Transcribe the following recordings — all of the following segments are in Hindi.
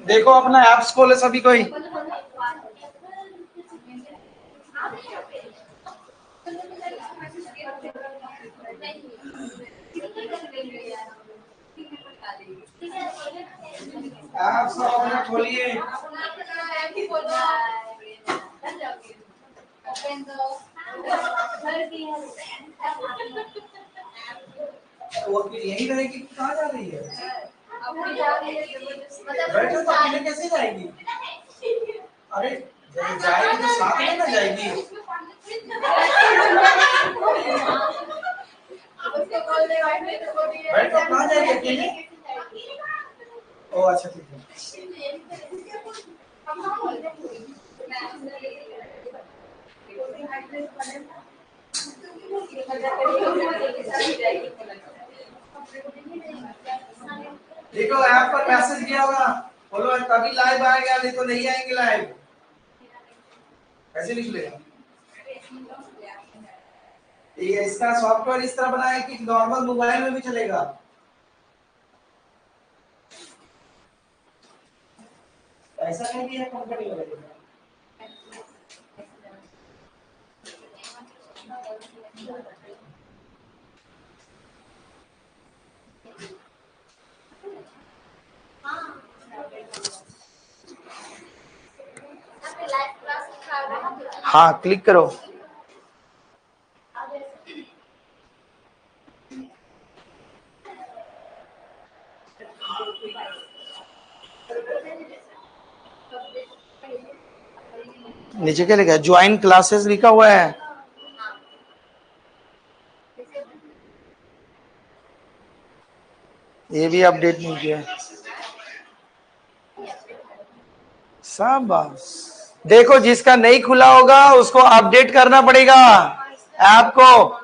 देखो अपना ऐप्स खोले सभी कोई। ऐप्स अपना खोलिए। वो यही रहेगी, कहाँ जा रही है? बैठो तो अकेले कैसे जाएगी? अरे जब जाएगी तो साथ में ना जाएगी। बैठो, कहाँ जाएगी अकेले? ओ अच्छा ठीक है। देखो ऐप पर मैसेज किया होगा, बोलो तभी लाइव आएगा, नहीं तो नहीं आएंगे लाइव। कैसे लिख लेगा? ये इसका सॉफ्टवेयर इस तरह बनाया कि नॉर्मल मोबाइल में भी चलेगा। ऐसा नहीं है कंपनी वाले। हाँ क्लिक करो। नीचे क्या लिखा है? ज्वाइन क्लासेस लिखा हुआ है। ये भी अपडेट नहीं किया। शाबाश। देखो जिसका नहीं खुला होगा उसको अपडेट करना पड़ेगा ऐप को।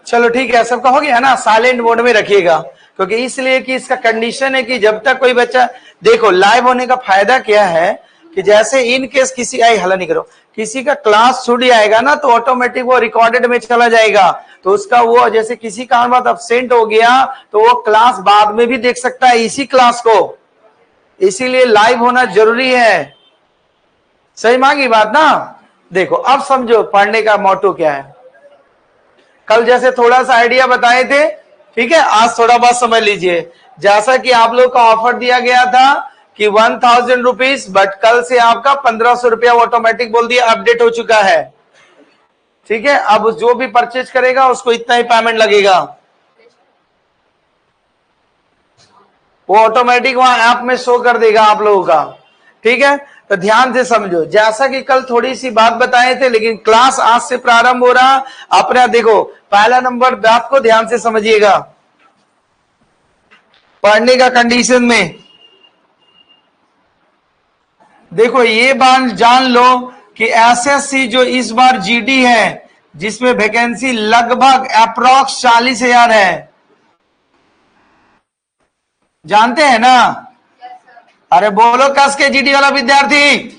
चलो ठीक है, सबका हो गया ना? साइलेंट मोड में रखिएगा, क्योंकि इसलिए कि इसका कंडीशन है कि जब तक कोई बच्चा, देखो लाइव होने का फायदा क्या है कि जैसे इन केस किसी, आई हल्ला नहीं करो, किसी का क्लास छूट जाएगा ना तो ऑटोमेटिक वो रिकॉर्डेड में चला जाएगा, तो उसका वो जैसे किसी कारण बाद अब्सेंट हो गया तो वो क्लास बाद में भी देख सकता है इसी क्लास को। इसीलिए लाइव होना जरूरी है। सही मांगी बात ना? देखो अब समझो पढ़ने का मोटो क्या है। कल जैसे थोड़ा सा आइडिया बताए थे, ठीक है, आज थोड़ा बहुत समझ लीजिए। जैसा कि आप लोग का ऑफर दिया गया था कि 1000 रुपीज, बट कल से आपका 1500 रुपया ऑटोमेटिक बोल दिया अपडेट हो चुका है। ठीक है, अब जो भी परचेज करेगा उसको इतना ही पेमेंट लगेगा, वो ऑटोमेटिक वहां ऐप में शो कर देगा आप लोगों का। ठीक है, तो ध्यान से समझो, जैसा कि कल थोड़ी सी बात बताए थे, लेकिन क्लास आज से प्रारंभ हो रहा अपना। देखो पहला नंबर बात को ध्यान से समझिएगा, पढ़ने का कंडीशन में देखो ये बात जान लो कि एसएससी जो इस बार जीडी है, जिसमें वैकेंसी लगभग अप्रॉक्स 40,000 है, जानते हैं ना? अरे बोलो कस के जीडी वाला विद्यार्थी।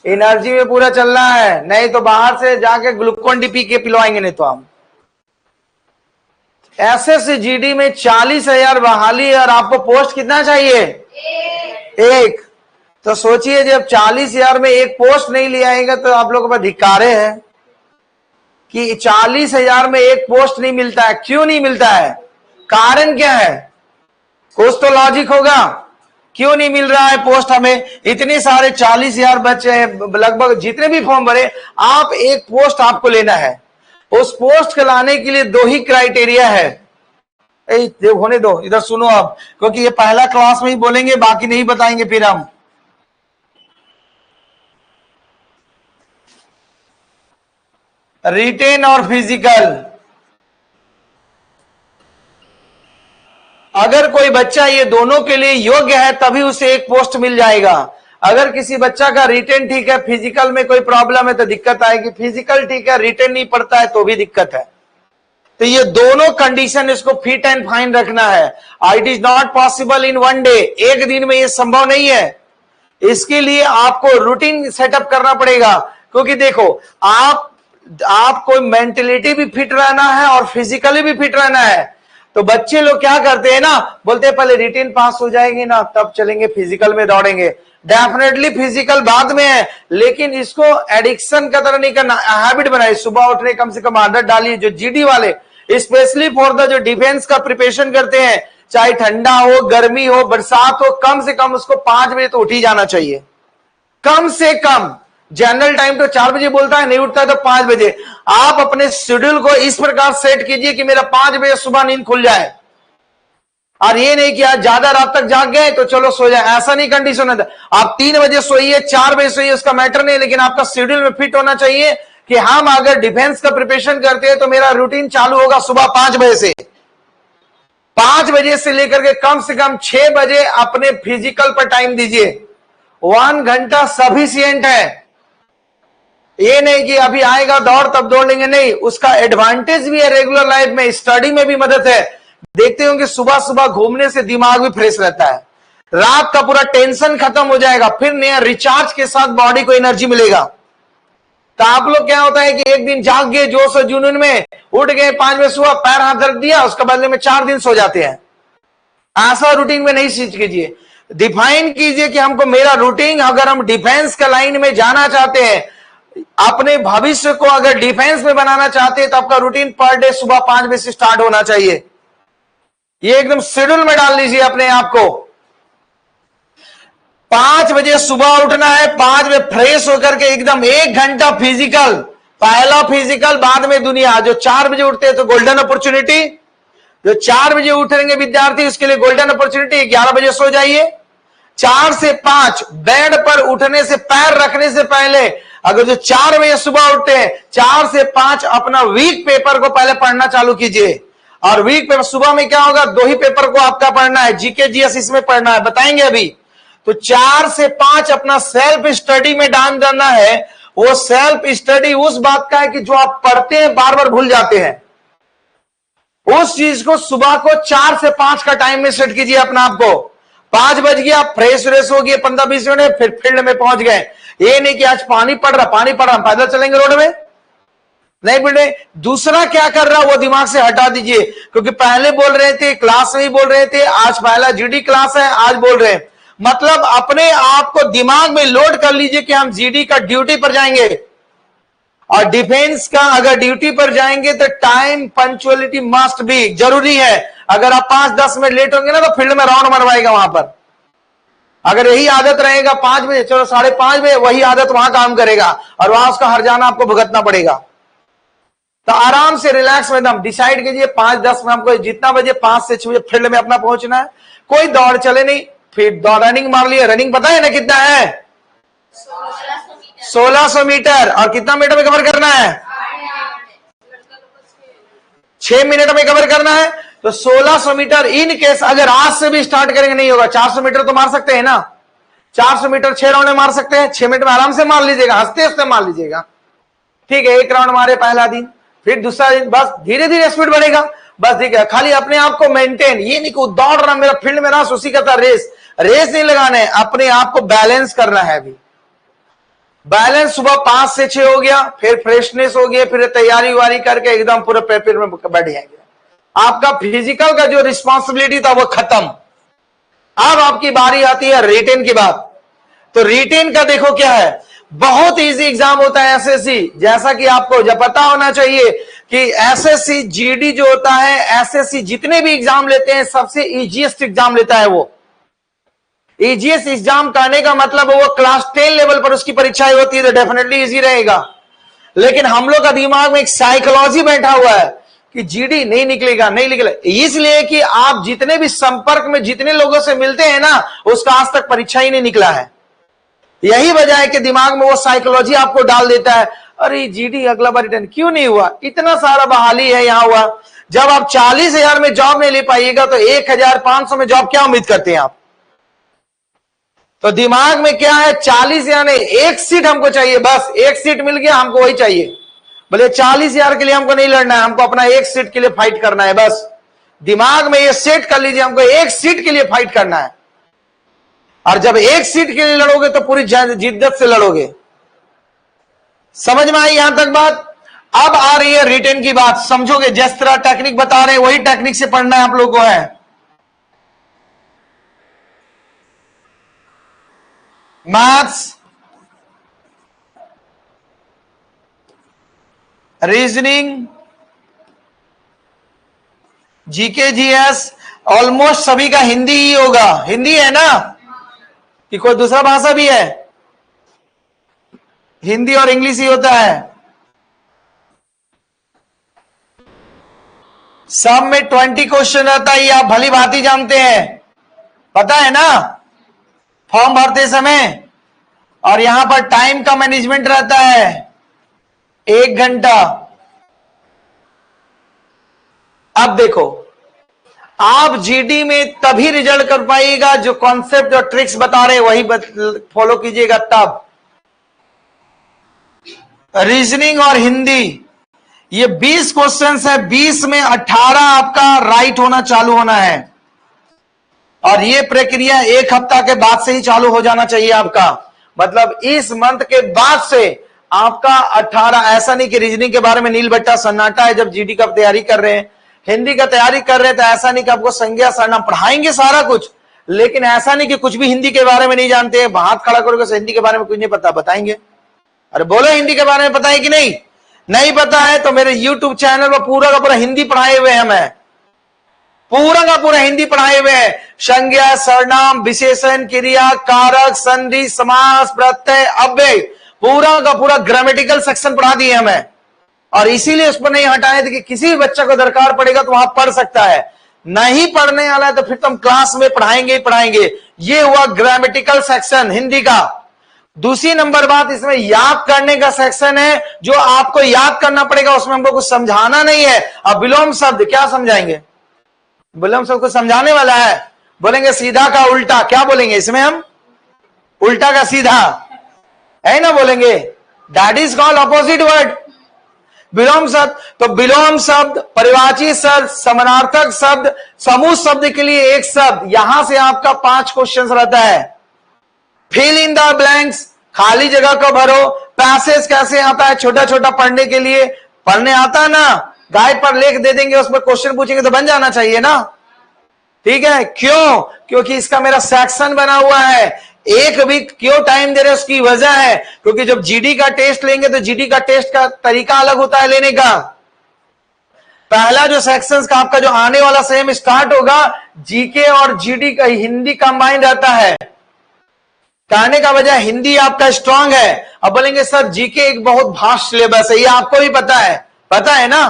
एनर्जी में पूरा चल रहा है, नहीं तो बाहर से जाके ग्लूकोन डी पी के पिलवाएंगे नहीं तो हम। एसएससी जीडी में 40,000 बहाली और आपको पोस्ट कितना चाहिए? एक। तो सोचिए जब 40,000 में एक पोस्ट नहीं ले आएगा तो आप लोगों पर धिक्कारे हैं कि 40,000 में एक पोस्ट नहीं मिलता है। क्यों नहीं मिलता है? कारण क्या है? कुछ तो लॉजिक होगा, क्यों नहीं मिल रहा है पोस्ट हमें? इतने सारे 40,000 बच्चे हैं, लगभग जितने भी फॉर्म भरे, आप एक पोस्ट आपको लेना है। उस पोस्ट को लाने के लिए दो ही क्राइटेरिया है। होने दो, इधर सुनो आप, क्योंकि ये पहला क्लास में ही बोलेंगे, बाकी नहीं बताएंगे फिर हम। रिटेन और फिजिकल। अगर कोई बच्चा ये दोनों के लिए योग्य है तभी उसे एक पोस्ट मिल जाएगा। अगर किसी बच्चा का रिटेन ठीक है, फिजिकल में कोई प्रॉब्लम है तो दिक्कत आएगी। फिजिकल ठीक है, रिटेन नहीं पड़ता है तो भी दिक्कत है। तो ये दोनों कंडीशन इसको फिट एंड फाइन रखना है। It is not possible in one day, एक दिन में ये संभव नहीं है। इसके लिए आपको रूटीन सेटअप करना पड़ेगा, क्योंकि देखो आपको मेंटलिटी भी फिट रहना है और फिजिकली भी फिट रहना है। तो बच्चे लोग क्या करते हैं ना, बोलते हैं पहले रिटीन पास हो जाएगी ना तब चलेंगे फिजिकल में दौड़ेंगे। डेफिनेटली फिजिकल बाद में है, लेकिन इसको एडिक्शन का तरह नहीं करना, हैबिट बनाइए। सुबह उठने कम से कम आदत डालिए। जो जीडी वाले स्पेशली फॉर द जो डिफेंस का प्रिपरेशन करते हैं, चाहे ठंडा हो, गर्मी हो, बरसात हो, कम से कम उसको 5 बजे तो उठ ही जाना चाहिए। कम से कम जनरल टाइम तो 4 बजे बोलता है, नहीं उठता है तो 5 बजे। आप अपने शेड्यूल को इस प्रकार सेट कीजिए कि मेरा 5 बजे सुबह नींद खुल जाए। और ये नहीं कि आज ज्यादा रात तक जाग गए तो चलो सो जाए, ऐसा नहीं कंडीशन है। आप 3 बजे सोइए, 4 बजे सोइए, उसका मैटर नहीं, लेकिन आपका शेड्यूल में फिट होना चाहिए कि हम अगर डिफेंस का प्रिपरेशन करते हैं तो मेरा रूटीन चालू होगा सुबह 5 बजे से। 5 बजे से लेकर के कम से कम 6 बजे अपने फिजिकल पर टाइम दीजिए। 1 घंटा सफिशिएंट है। ये नहीं कि अभी आएगा दौड़ तब दौड़ लेंगे, नहीं। उसका एडवांटेज भी है रेगुलर लाइफ में, स्टडी में भी मदद है। देखते होंगे सुबह सुबह घूमने से दिमाग भी फ्रेश रहता है, रात का पूरा टेंशन खत्म हो जाएगा, फिर नया रिचार्ज के साथ बॉडी को एनर्जी मिलेगा। तो आप लोग क्या होता है कि एक दिन जाग गए जोश और जुनून में, उठ गए 5 बजे सुबह, पैर हाथ दर्द दिया, उसके बदले में 4 दिन सो जाते हैं। ऐसा रूटीन में नहीं सीख कीजिए। डिफाइन कीजिए कि हमको मेरा रूटीन, अगर हम डिफेंस का लाइन में जाना चाहते हैं, अपने भविष्य को अगर डिफेंस में बनाना चाहते हैं, तो आपका रूटीन पर डे सुबह 5 बजे से स्टार्ट होना चाहिए। ये एकदम शेड्यूल में डाल लीजिए अपने आप को। 5 बजे सुबह उठना है, 5 बजे फ्रेश होकर के एकदम 1 घंटा फिजिकल, पहला फिजिकल, बाद में दुनिया। जो 4 बजे उठते हैं तो गोल्डन अपॉर्चुनिटी, जो 4 बजे उठेंगे विद्यार्थी उसके लिए गोल्डन अपॉर्चुनिटी। 11 बजे सो जाइए। 4 से 5 बेड पर उठने से, पैर रखने से पहले, अगर जो 4 बजे सुबह उठते हैं, 4 से 5 अपना वीक पेपर को पहले पढ़ना चालू कीजिए। और वीक पेपर सुबह में क्या होगा, 2 ही पेपर को आपका पढ़ना है, जीके जीएस इसमें पढ़ना है, बताएंगे अभी। तो 4 से 5 अपना सेल्फ स्टडी में डाल देना है। वो सेल्फ स्टडी उस बात का है कि जो आप पढ़ते हैं बार बार भूल जाते हैं, उस चीज को सुबह को 4 से 5 का टाइम में सेट कीजिए अपना आपको। 5 बज गया, फ्रेश व्रेश हो गए, 15-20 मिनट, फिर फील्ड में पहुंच गए। ये नहीं कि आज पानी पड़ रहा, पैदल चलेंगे रोड में, नहीं बेटे। दूसरा क्या कर रहा वो दिमाग से हटा दीजिए, क्योंकि पहले बोल रहे थे क्लास में ही बोल रहे थे, आज पहला जीडी क्लास है, आज बोल रहे हैं। मतलब अपने आप को दिमाग में लोड कर लीजिए कि हम जीडी का ड्यूटी पर जाएंगे, और डिफेंस का अगर ड्यूटी पर जाएंगे तो टाइम पंक्चुअलिटी मस्ट बी, जरूरी है। अगर आप 5-10 मिनट लेट होंगे ना तो फील्ड में राउंड मरवाएगा वहां पर। अगर यही आदत रहेगा 5 बजे, चलो 5:30 बजे, वही आदत वहां काम करेगा और वहां उसका हर्जाना आपको भुगतना पड़ेगा। तो आराम से रिलैक्स में एकदम डिसाइड कीजिए 5-10 में हमको जितना बजे 5 से 6 बजे फील्ड में अपना पहुंचना है। कोई दौड़ चले नहीं, फिर दौड़ रनिंग मार लिया। रनिंग पता है ना कितना है, 1600 मीटर। और कितना मिनट में कवर करना है, 6 मिनट में कवर करना है। तो 1600 मीटर इन केस अगर आज से भी स्टार्ट करेंगे नहीं होगा। 400 मीटर तो मार सकते हैं ना, 400 मीटर 6 राउंड में मार सकते हैं, 6 मिनट में आराम से मार लीजिएगा, हंसते हंसते मार लीजिएगा। ठीक है, 1 राउंड मारे पहला दिन, फिर दूसरा दिन, बस धीरे धीरे स्पीड बढ़ेगा। बस ठीक है, खाली अपने आप को मेंटेन, ये नहीं को दौड़ रहा मेरा फील्ड में रहा उसी का था, रेस नहीं लगाना है, अपने आप को बैलेंस करना है। अभी बैलेंस सुबह 5 से 6 हो गया, फिर फ्रेशनेस हो गया, फिर तैयारी वारी करके एकदम पूरे पेपर में बैठ जाएंगे। आपका फिजिकल का जो रिस्पॉन्सिबिलिटी था वो खत्म। अब आपकी बारी आती है रिटेन की बात। तो रिटेन का देखो क्या है, बहुत इजी एग्जाम होता है एसएससी। जैसा कि आपको जब पता होना चाहिए कि एसएससी जीडी जो होता है, एसएससी जितने भी एग्जाम लेते हैं सबसे इजीएस्ट एग्जाम लेता है वो। इजीएस्ट एग्जाम कहने का मतलब वो क्लास 10 लेवल पर उसकी परीक्षाएं होती है, तो डेफिनेटली इजी रहेगा। लेकिन हम लोग का दिमाग में एक साइकोलॉजी बैठा हुआ है कि जीडी नहीं निकलेगा, नहीं निकलेगा, इसलिए कि आप जितने भी संपर्क में जितने लोगों से मिलते हैं ना, उसका आज तक परीक्षा ही नहीं निकला है। यही वजह है कि दिमाग में वो साइकोलॉजी आपको डाल देता है, अरे जीडी अगला बार रिटर्न क्यों नहीं हुआ, इतना सारा बहाली है यहाँ हुआ। जब आप 40,000 में जॉब नहीं ले पाइएगा तो 1,500 में जॉब क्या उम्मीद करते हैं आप। तो दिमाग में क्या है, 40 यानी 1 सीट हमको चाहिए, बस 1 सीट मिल गया हमको वही चाहिए, बोले 40,000 के लिए हमको नहीं लड़ना है, हमको अपना एक सीट के लिए फाइट करना है। बस दिमाग में ये सेट कर लीजिए, हमको एक सीट के लिए फाइट करना है। और जब एक सीट के लिए लड़ोगे तो पूरी जिद्दत से लड़ोगे। समझ में आई यहां तक बात? अब आ रही है रिटन की बात। समझोगे, जिस तरह टेक्निक बता रहे हैं वही टेक्निक से पढ़ना है आप लोगों को है। Maths, reasoning, GK, GS, almost सभी का हिंदी ही होगा। हिंदी है ना कि कोई दूसरा भाषा भी है? हिंदी और इंग्लिश ही होता है। सब में 20 क्वेश्चन रहता है, ये आप भली भांति जानते हैं, पता है ना, फॉर्म भरते समय। और यहां पर टाइम का मैनेजमेंट रहता है 1 घंटा। अब देखो, आप जीडी में तभी रिजल्ट कर पाइएगा जो कॉन्सेप्ट और ट्रिक्स बता रहे वही फॉलो कीजिएगा तब। रीजनिंग और हिंदी, ये 20 क्वेश्चंस है, 20 में 18 आपका राइट होना चालू होना है। और ये प्रक्रिया 1 हफ्ता के बाद से ही चालू हो जाना चाहिए आपका। मतलब इस मंथ के बाद से आपका 18, ऐसा नहीं कि रीजनिंग के बारे में नील बट्टा सन्नाटा है जब जीडी का तैयारी कर रहे हैं, हिंदी का तैयारी कर रहे हैं, तो ऐसा नहीं कि आपको संज्ञा सरनाम पढ़ाएंगे सारा कुछ, लेकिन ऐसा नहीं कि कुछ भी हिंदी के बारे में नहीं जानते। हाथ खड़ा करोगे हिंदी के बारे में कुछ नहीं पता, बताएंगे। अरे बोलो, हिंदी के बारे में पता है कि नहीं? नहीं पता है तो मेरे YouTube चैनल पर पूरा का पूरा हिंदी पढ़ाए हुए हैं, मैं पूरा का पूरा हिंदी पढ़ाए हुए हैं। संज्ञा, सर्वनाम, विशेषण, क्रिया, कारक, संधि, समास, प्रत्यय, अव्यय, पूरा का पूरा ग्रामेटिकल सेक्शन पढ़ा दिए हैं मैं। और इसीलिए उस पर नहीं हटाए थे कि किसी भी बच्चा को दरकार पड़ेगा तो वहां पढ़ सकता है। नहीं पढ़ने वाला है तो फिर तो हम क्लास में पढ़ाएंगे ही पढ़ाएंगे। ये हुआ ग्रामेटिकल सेक्शन हिंदी का। दूसरी नंबर बात, इसमें याद करने का सेक्शन है जो आपको याद करना पड़ेगा, उसमें हमको कुछ समझाना नहीं है। अब विलोम शब्द क्या समझाएंगे? विलोम शब्द को समझाने वाला है, बोलेंगे सीधा का उल्टा, क्या बोलेंगे इसमें हम? उल्टा का सीधा है ना बोलेंगे, that is called opposite word. विलोम शब्द, तो विलोम शब्द, परिवाची शब्द, समानार्थक शब्द, समूह शब्द के लिए एक शब्द, यहां से आपका 5 क्वेश्चन रहता है। फिल इन द ब्लैंक्स, खाली जगह को भरो। पैसेज कैसे आता है छोटा छोटा पढ़ने के लिए? पढ़ने आता है ना, गाइड पर लेख दे देंगे, उसमें क्वेश्चन पूछेंगे तो बन जाना चाहिए ना, ठीक है। क्यों? क्योंकि इसका मेरा सेक्शन बना हुआ है। एक वीक क्यों टाइम दे रहे, उसकी वजह है क्योंकि जब जीडी का टेस्ट लेंगे तो जीडी का टेस्ट का तरीका अलग होता है लेने का। पहला जो सेक्शंस का आपका जो आने वाला सेम स्टार्ट होगा, जीके और जीडी का हिंदी कंबाइंड रहता है। कहने का वजह हिंदी आपका स्ट्रांग है। अब बोलेंगे सर जीके एक बहुत भास्ट सिलेबस है, ये आपको भी पता है ना।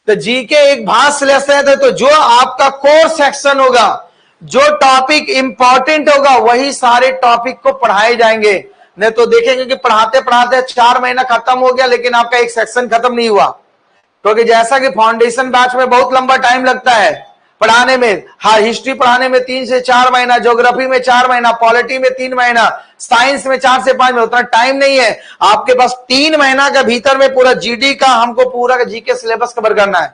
तो जीके एक भास्ट सिलेबस है, तो जो आपका कोर सेक्शन होगा, जो टॉपिक इंपॉर्टेंट होगा, वही सारे टॉपिक को पढ़ाए जाएंगे। नहीं तो देखेंगे कि पढ़ाते पढ़ाते 4 महीना खत्म हो गया लेकिन आपका एक सेक्शन खत्म नहीं हुआ। क्योंकि जैसा कि फाउंडेशन बैच में बहुत लंबा टाइम लगता है पढ़ाने में, हर हिस्ट्री पढ़ाने में 3 से 4 महीना, ज्योग्राफी में 4 महीना, पॉलिटी में 3 महीना, साइंस में 4 से 5 महीना, उतना टाइम नहीं है आपके पास। 3 महीना के भीतर में पूरा जीडी का हमको पूरा जीके सिलेबस कवर करना है।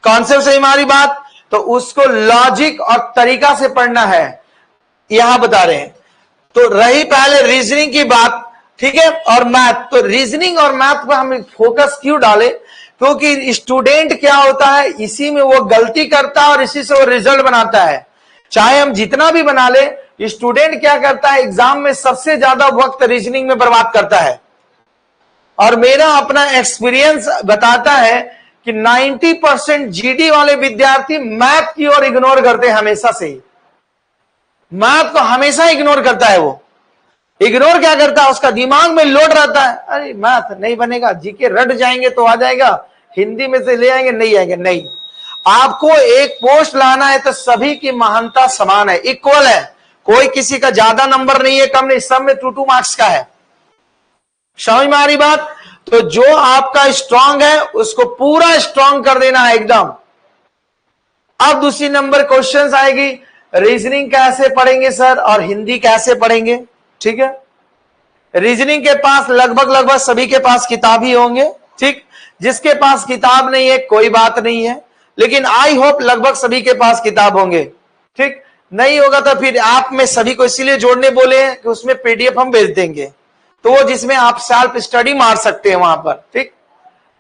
कॉन्सेप्ट से हमारी बात, तो उसको लॉजिक और तरीका से पढ़ना है, यहां बता रहे हैं। तो रही पहले रीजनिंग की बात, ठीक है, और मैथ। तो रीजनिंग और मैथ पर हम फोकस क्यों डाले? क्योंकि स्टूडेंट क्या होता है, इसी में वो गलती करता है और इसी से वो रिजल्ट बनाता है। चाहे हम जितना भी बना ले, स्टूडेंट क्या करता है, एग्जाम में सबसे ज्यादा वक्त रीजनिंग में बर्बाद करता है। और मेरा अपना एक्सपीरियंस बताता है कि 90% जीडी वाले विद्यार्थी मैथ की ओर इग्नोर करते हैं हमेशा से ही। मैथ को हमेशा इग्नोर करता है। वो इग्नोर क्या करता है, उसका दिमाग में लोड रहता है, अरे मैथ नहीं बनेगा, जीके रट जाएंगे तो आ जाएगा, हिंदी में से ले आएंगे नहीं आएंगे। नहीं, आपको एक पोस्ट लाना है तो सभी की महानता समान है, इक्वल है। कोई किसी का ज्यादा नंबर नहीं है, कम नहीं, सब में 2-2 मार्क्स का है। समझ में आ रही बात? तो जो आपका स्ट्रांग है उसको पूरा स्ट्रांग कर देना है एकदम। अब दूसरी नंबर क्वेश्चंस आएगी, रीजनिंग कैसे पढ़ेंगे सर और हिंदी कैसे पढ़ेंगे? ठीक है, रीजनिंग के पास लगभग सभी के पास किताब ही होंगे, ठीक, जिसके पास किताब नहीं है कोई बात नहीं है, लेकिन आई होप लगभग सभी के पास किताब होंगे। ठीक, नहीं होगा तो फिर आप में सभी को इसीलिए जोड़ने बोले हैं कि उसमें पीडीएफ हम भेज देंगे, तो वो जिसमें आप सेल्फ स्टडी मार सकते हैं वहां पर। ठीक,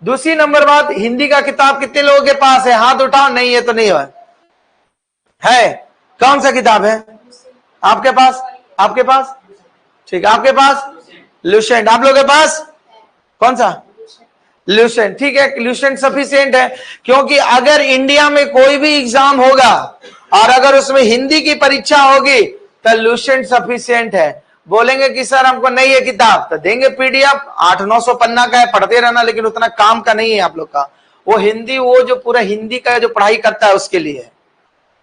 दूसरी नंबर बात, हिंदी का किताब कितने लोगों के पास है? हाथ उठाओ। नहीं है तो नहीं है। कौन सा किताब है आपके पास? आपके पास? ठीक, आपके पास लुसेंट, आप लोगों के पास कौन सा? लुसेंट। ठीक है, लुसेंट सफिशिएंट है, क्योंकि अगर इंडिया में कोई भी एग्जाम होगा और अगर उसमें हिंदी की परीक्षा होगी तो लुसेंट सफिशिएंट है। बोलेंगे कि सर हमको नहीं है किताब, तो देंगे पीडीएफ, 800-900 पन्ना का है, पढ़ते रहना, लेकिन उतना काम का नहीं है आप लोग का। वो हिंदी, वो जो पूरा हिंदी का जो पढ़ाई करता है उसके लिए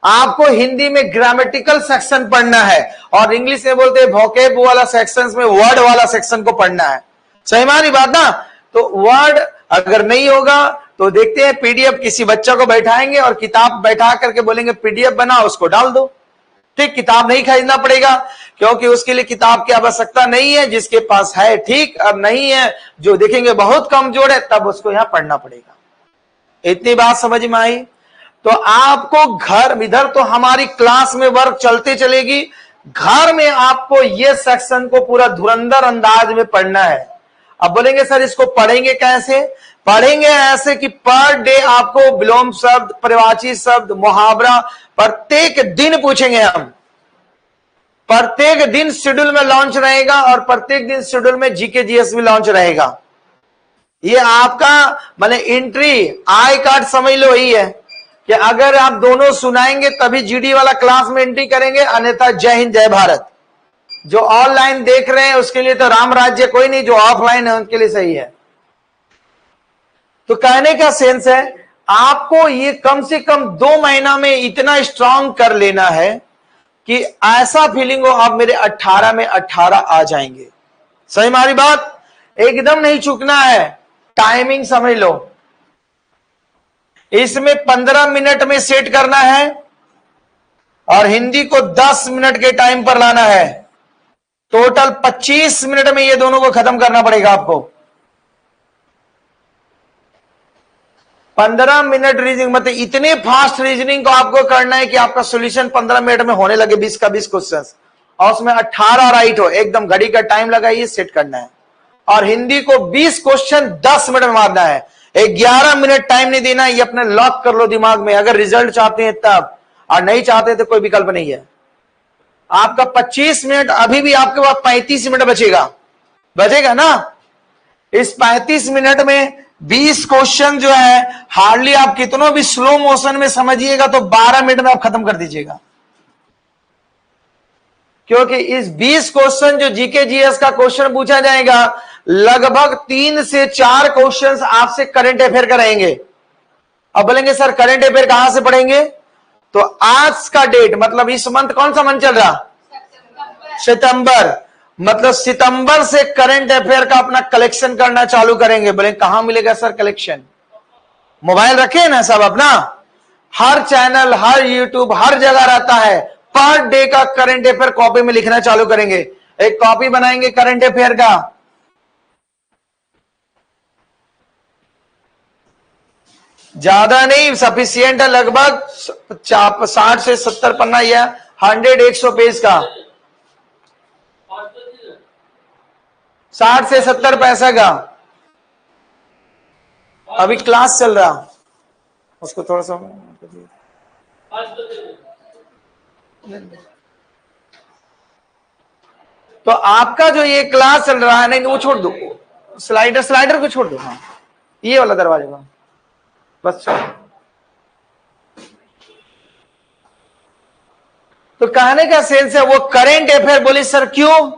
आपको हिंदी में ग्रामेटिकल सेक्शन पढ़ना है, और इंग्लिश में बोलते हैं वोकैब वाला सेक्शन में वर्ड वाला सेक्शन को पढ़ना है। सही मानी बात ना? तो वर्ड अगर नहीं होगा तो देखते हैं पीडीएफ, किसी बच्चा को बैठाएंगे और किताब बैठा करके बोलेंगे पीडीएफ बना, उसको डाल दो। ठीक, किताब नहीं खरीदना पड़ेगा, क्योंकि उसके लिए किताब की आवश्यकता नहीं है। जिसके पास है ठीक, अब नहीं है, जो देखेंगे बहुत कमजोर है, तब उसको यहां पढ़ना पड़ेगा। इतनी बात समझ में आई? तो आपको घर, इधर तो हमारी क्लास में वर्क चलते चलेगी, घर में आपको ये सेक्शन को पूरा धुरंधर अंदाज में पढ़ना है। अब बोलेंगे सर इसको पढ़ेंगे कैसे? पढ़ेंगे ऐसे कि पर डे आपको विलोम शब्द, पर्यायवाची शब्द, मुहावरा प्रत्येक दिन पूछेंगे हम। प्रत्येक दिन शेड्यूल में लॉन्च रहेगा, और प्रत्येक दिन शेड्यूल में जीके जीएस भी लॉन्च रहेगा। ये आपका माने एंट्री आई कार्ड समझ लो ही है कि अगर आप दोनों सुनाएंगे तभी जीडी वाला क्लास में एंट्री करेंगे, अन्यथा जय हिंद जय भारत। जो ऑनलाइन देख रहे हैं उसके लिए तो राम राज्य कोई नहीं, जो ऑफलाइन है उनके लिए सही है। तो कहने का सेंस है आपको ये कम से कम 2 महीना में इतना स्ट्रांग कर लेना है कि ऐसा फीलिंग हो आप मेरे 18 में 18 आ जाएंगे। सही हमारी बात? एकदम नहीं चूकना है। टाइमिंग समझ लो, इसमें 15 मिनट में सेट करना है और हिंदी को 10 मिनट के टाइम पर लाना है। टोटल 25 मिनट में ये दोनों को खत्म करना पड़ेगा आपको। 15 मिनट रीजनिंग, मतलब इतने फास्ट रीजनिंग को आपको करना है कि आपका सॉल्यूशन 15 मिनट में होने लगे 20 का 20 क्वेश्चन, और उसमें 18 राइट हो। एकदम घड़ी का टाइम लगाइए, सेट करना है। और हिंदी को 20 क्वेश्चन 10 मिनट में मारना है, 11 मिनट टाइम नहीं देना। ये अपने लॉक कर लो दिमाग में, अगर रिजल्ट चाहते हैं तब, और नहीं चाहते तो कोई विकल्प नहीं है। आपका 25 मिनट, अभी भी आपके पास 35 मिनट बचेगा ना। इस 35 मिनट में 20 क्वेश्चन जो है हार्डली आप कितनों भी स्लो मोशन में समझिएगा तो 12 मिनट में आप खत्म कर दीजिएगा, क्योंकि इस 20 क्वेश्चन जो जीके जीएस का क्वेश्चन पूछा जाएगा, लगभग 3 से 4 क्वेश्चंस आपसे करंट अफेयर का रहेंगे। अब बोलेंगे सर करंट अफेयर कहां से पढ़ेंगे? तो आज का डेट, मतलब इस मंथ कौन सा मंथ चल रहा? सितंबर। मतलब सितंबर से करंट अफेयर का अपना कलेक्शन करना चालू करेंगे। बोले कहां मिलेगा सर कलेक्शन? मोबाइल रखे हैं ना सब अपना, हर चैनल, हर यूट्यूब, हर जगह रहता है। पर डे का करंट अफेयर कॉपी में लिखना चालू करेंगे। एक कॉपी बनाएंगे करंट अफेयर का, ज्यादा नहीं, सफिशियंट है, लगभग 60 से 70 पन्ना या 100-100 पेज का, 60 से 70 पैसा का। अभी क्लास चल रहा, उसको थोड़ा सा तो आपका जो ये क्लास चल रहा है, नहीं वो छोड़ दो, स्लाइडर को छोड़ दो। हाँ, ये वाला दरवाजा का बस। तो कहने का सेंस है वो करेंट अफेयर। बोले सर क्यों?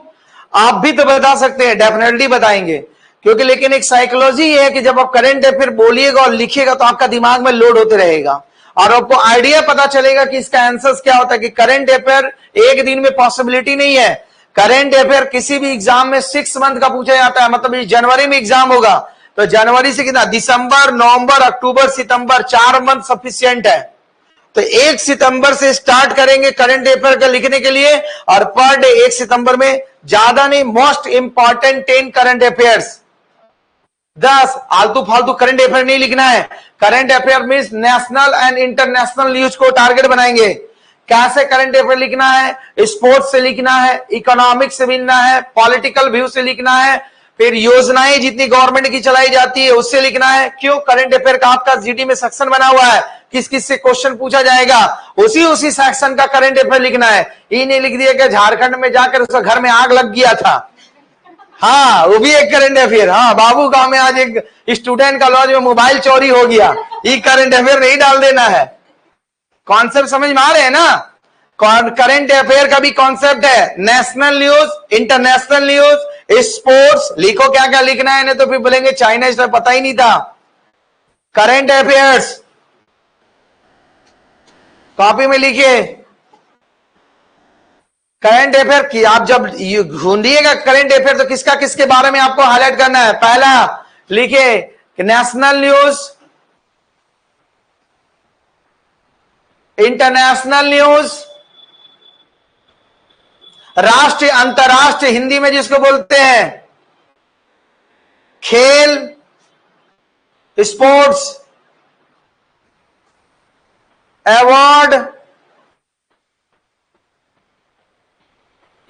आप भी तो बता सकते हैं, डेफिनेटली बताएंगे, क्योंकि लेकिन एक साइकोलॉजी है कि जब आप करंट अफेयर बोलिएगा और लिखिएगा तो आपका दिमाग में लोड होते रहेगा और आपको आइडिया पता चलेगा कि इसका आंसर क्या होता है। कि करंट अफेयर एक दिन में पॉसिबिलिटी नहीं है। करंट अफेयर किसी भी एग्जाम में 6 मंथ का पूछा जाता है। मतलब जनवरी में एग्जाम होगा तो जनवरी से कितना, दिसंबर, नवंबर, अक्टूबर, सितंबर, 4 मंथ सफिशिएंट है। तो 1 सितंबर से स्टार्ट करेंगे करंट अफेयर का लिखने के लिए, और पर डे 1 सितंबर में ज्यादा नहीं, मोस्ट इंपॉर्टेंट 10 करंट अफेयर्स 10 आलतू फालतू करंट अफेयर नहीं लिखना है। Current affair means national and international news को टारगेट बनाएंगे। कैसे करंट अफेयर लिखना है? स्पोर्ट्स से लिखना है, इकोनॉमिक्स से लिखना है, पॉलिटिकल व्यू से लिखना है, फिर योजनाएं जितनी गवर्नमेंट की चलाई जाती है उससे लिखना है। क्यों? करंट अफेयर का आपका जीडी में सेक्शन बना हुआ है, किस किस से क्वेश्चन पूछा जाएगा, उसी सेक्शन का करंट अफेयर लिखना है। ये नहीं लिख दिया कि झारखंड में जाकर उसका घर में आग लग गया था, हाँ वो भी एक करंट अफेयर। हाँ, बाबू गांव में आज एक स्टूडेंट का लॉज में मोबाइल चोरी हो गया, ये करंट अफेयर नहीं डाल देना है। कॉन्सेप्ट समझ में आ रहे हैं ना? करंट अफेयर का भी कॉन्सेप्ट है, national news, international news, sports. लिखो क्या क्या लिखना है, नहीं तो फिर बोलेंगे चाइना इसका पता ही नहीं था। करंट अफेयर्स कॉपी में लिखिए। करंट अफेयर की आप जब ढूंढिएगा करंट अफेयर तो किसका किसके बारे में आपको हाईलाइट करना है। पहला लिखिए नेशनल न्यूज, इंटरनेशनल न्यूज, राष्ट्रीय अंतरराष्ट्रीय हिंदी में जिसको बोलते हैं, खेल, स्पोर्ट्स, अवार्ड,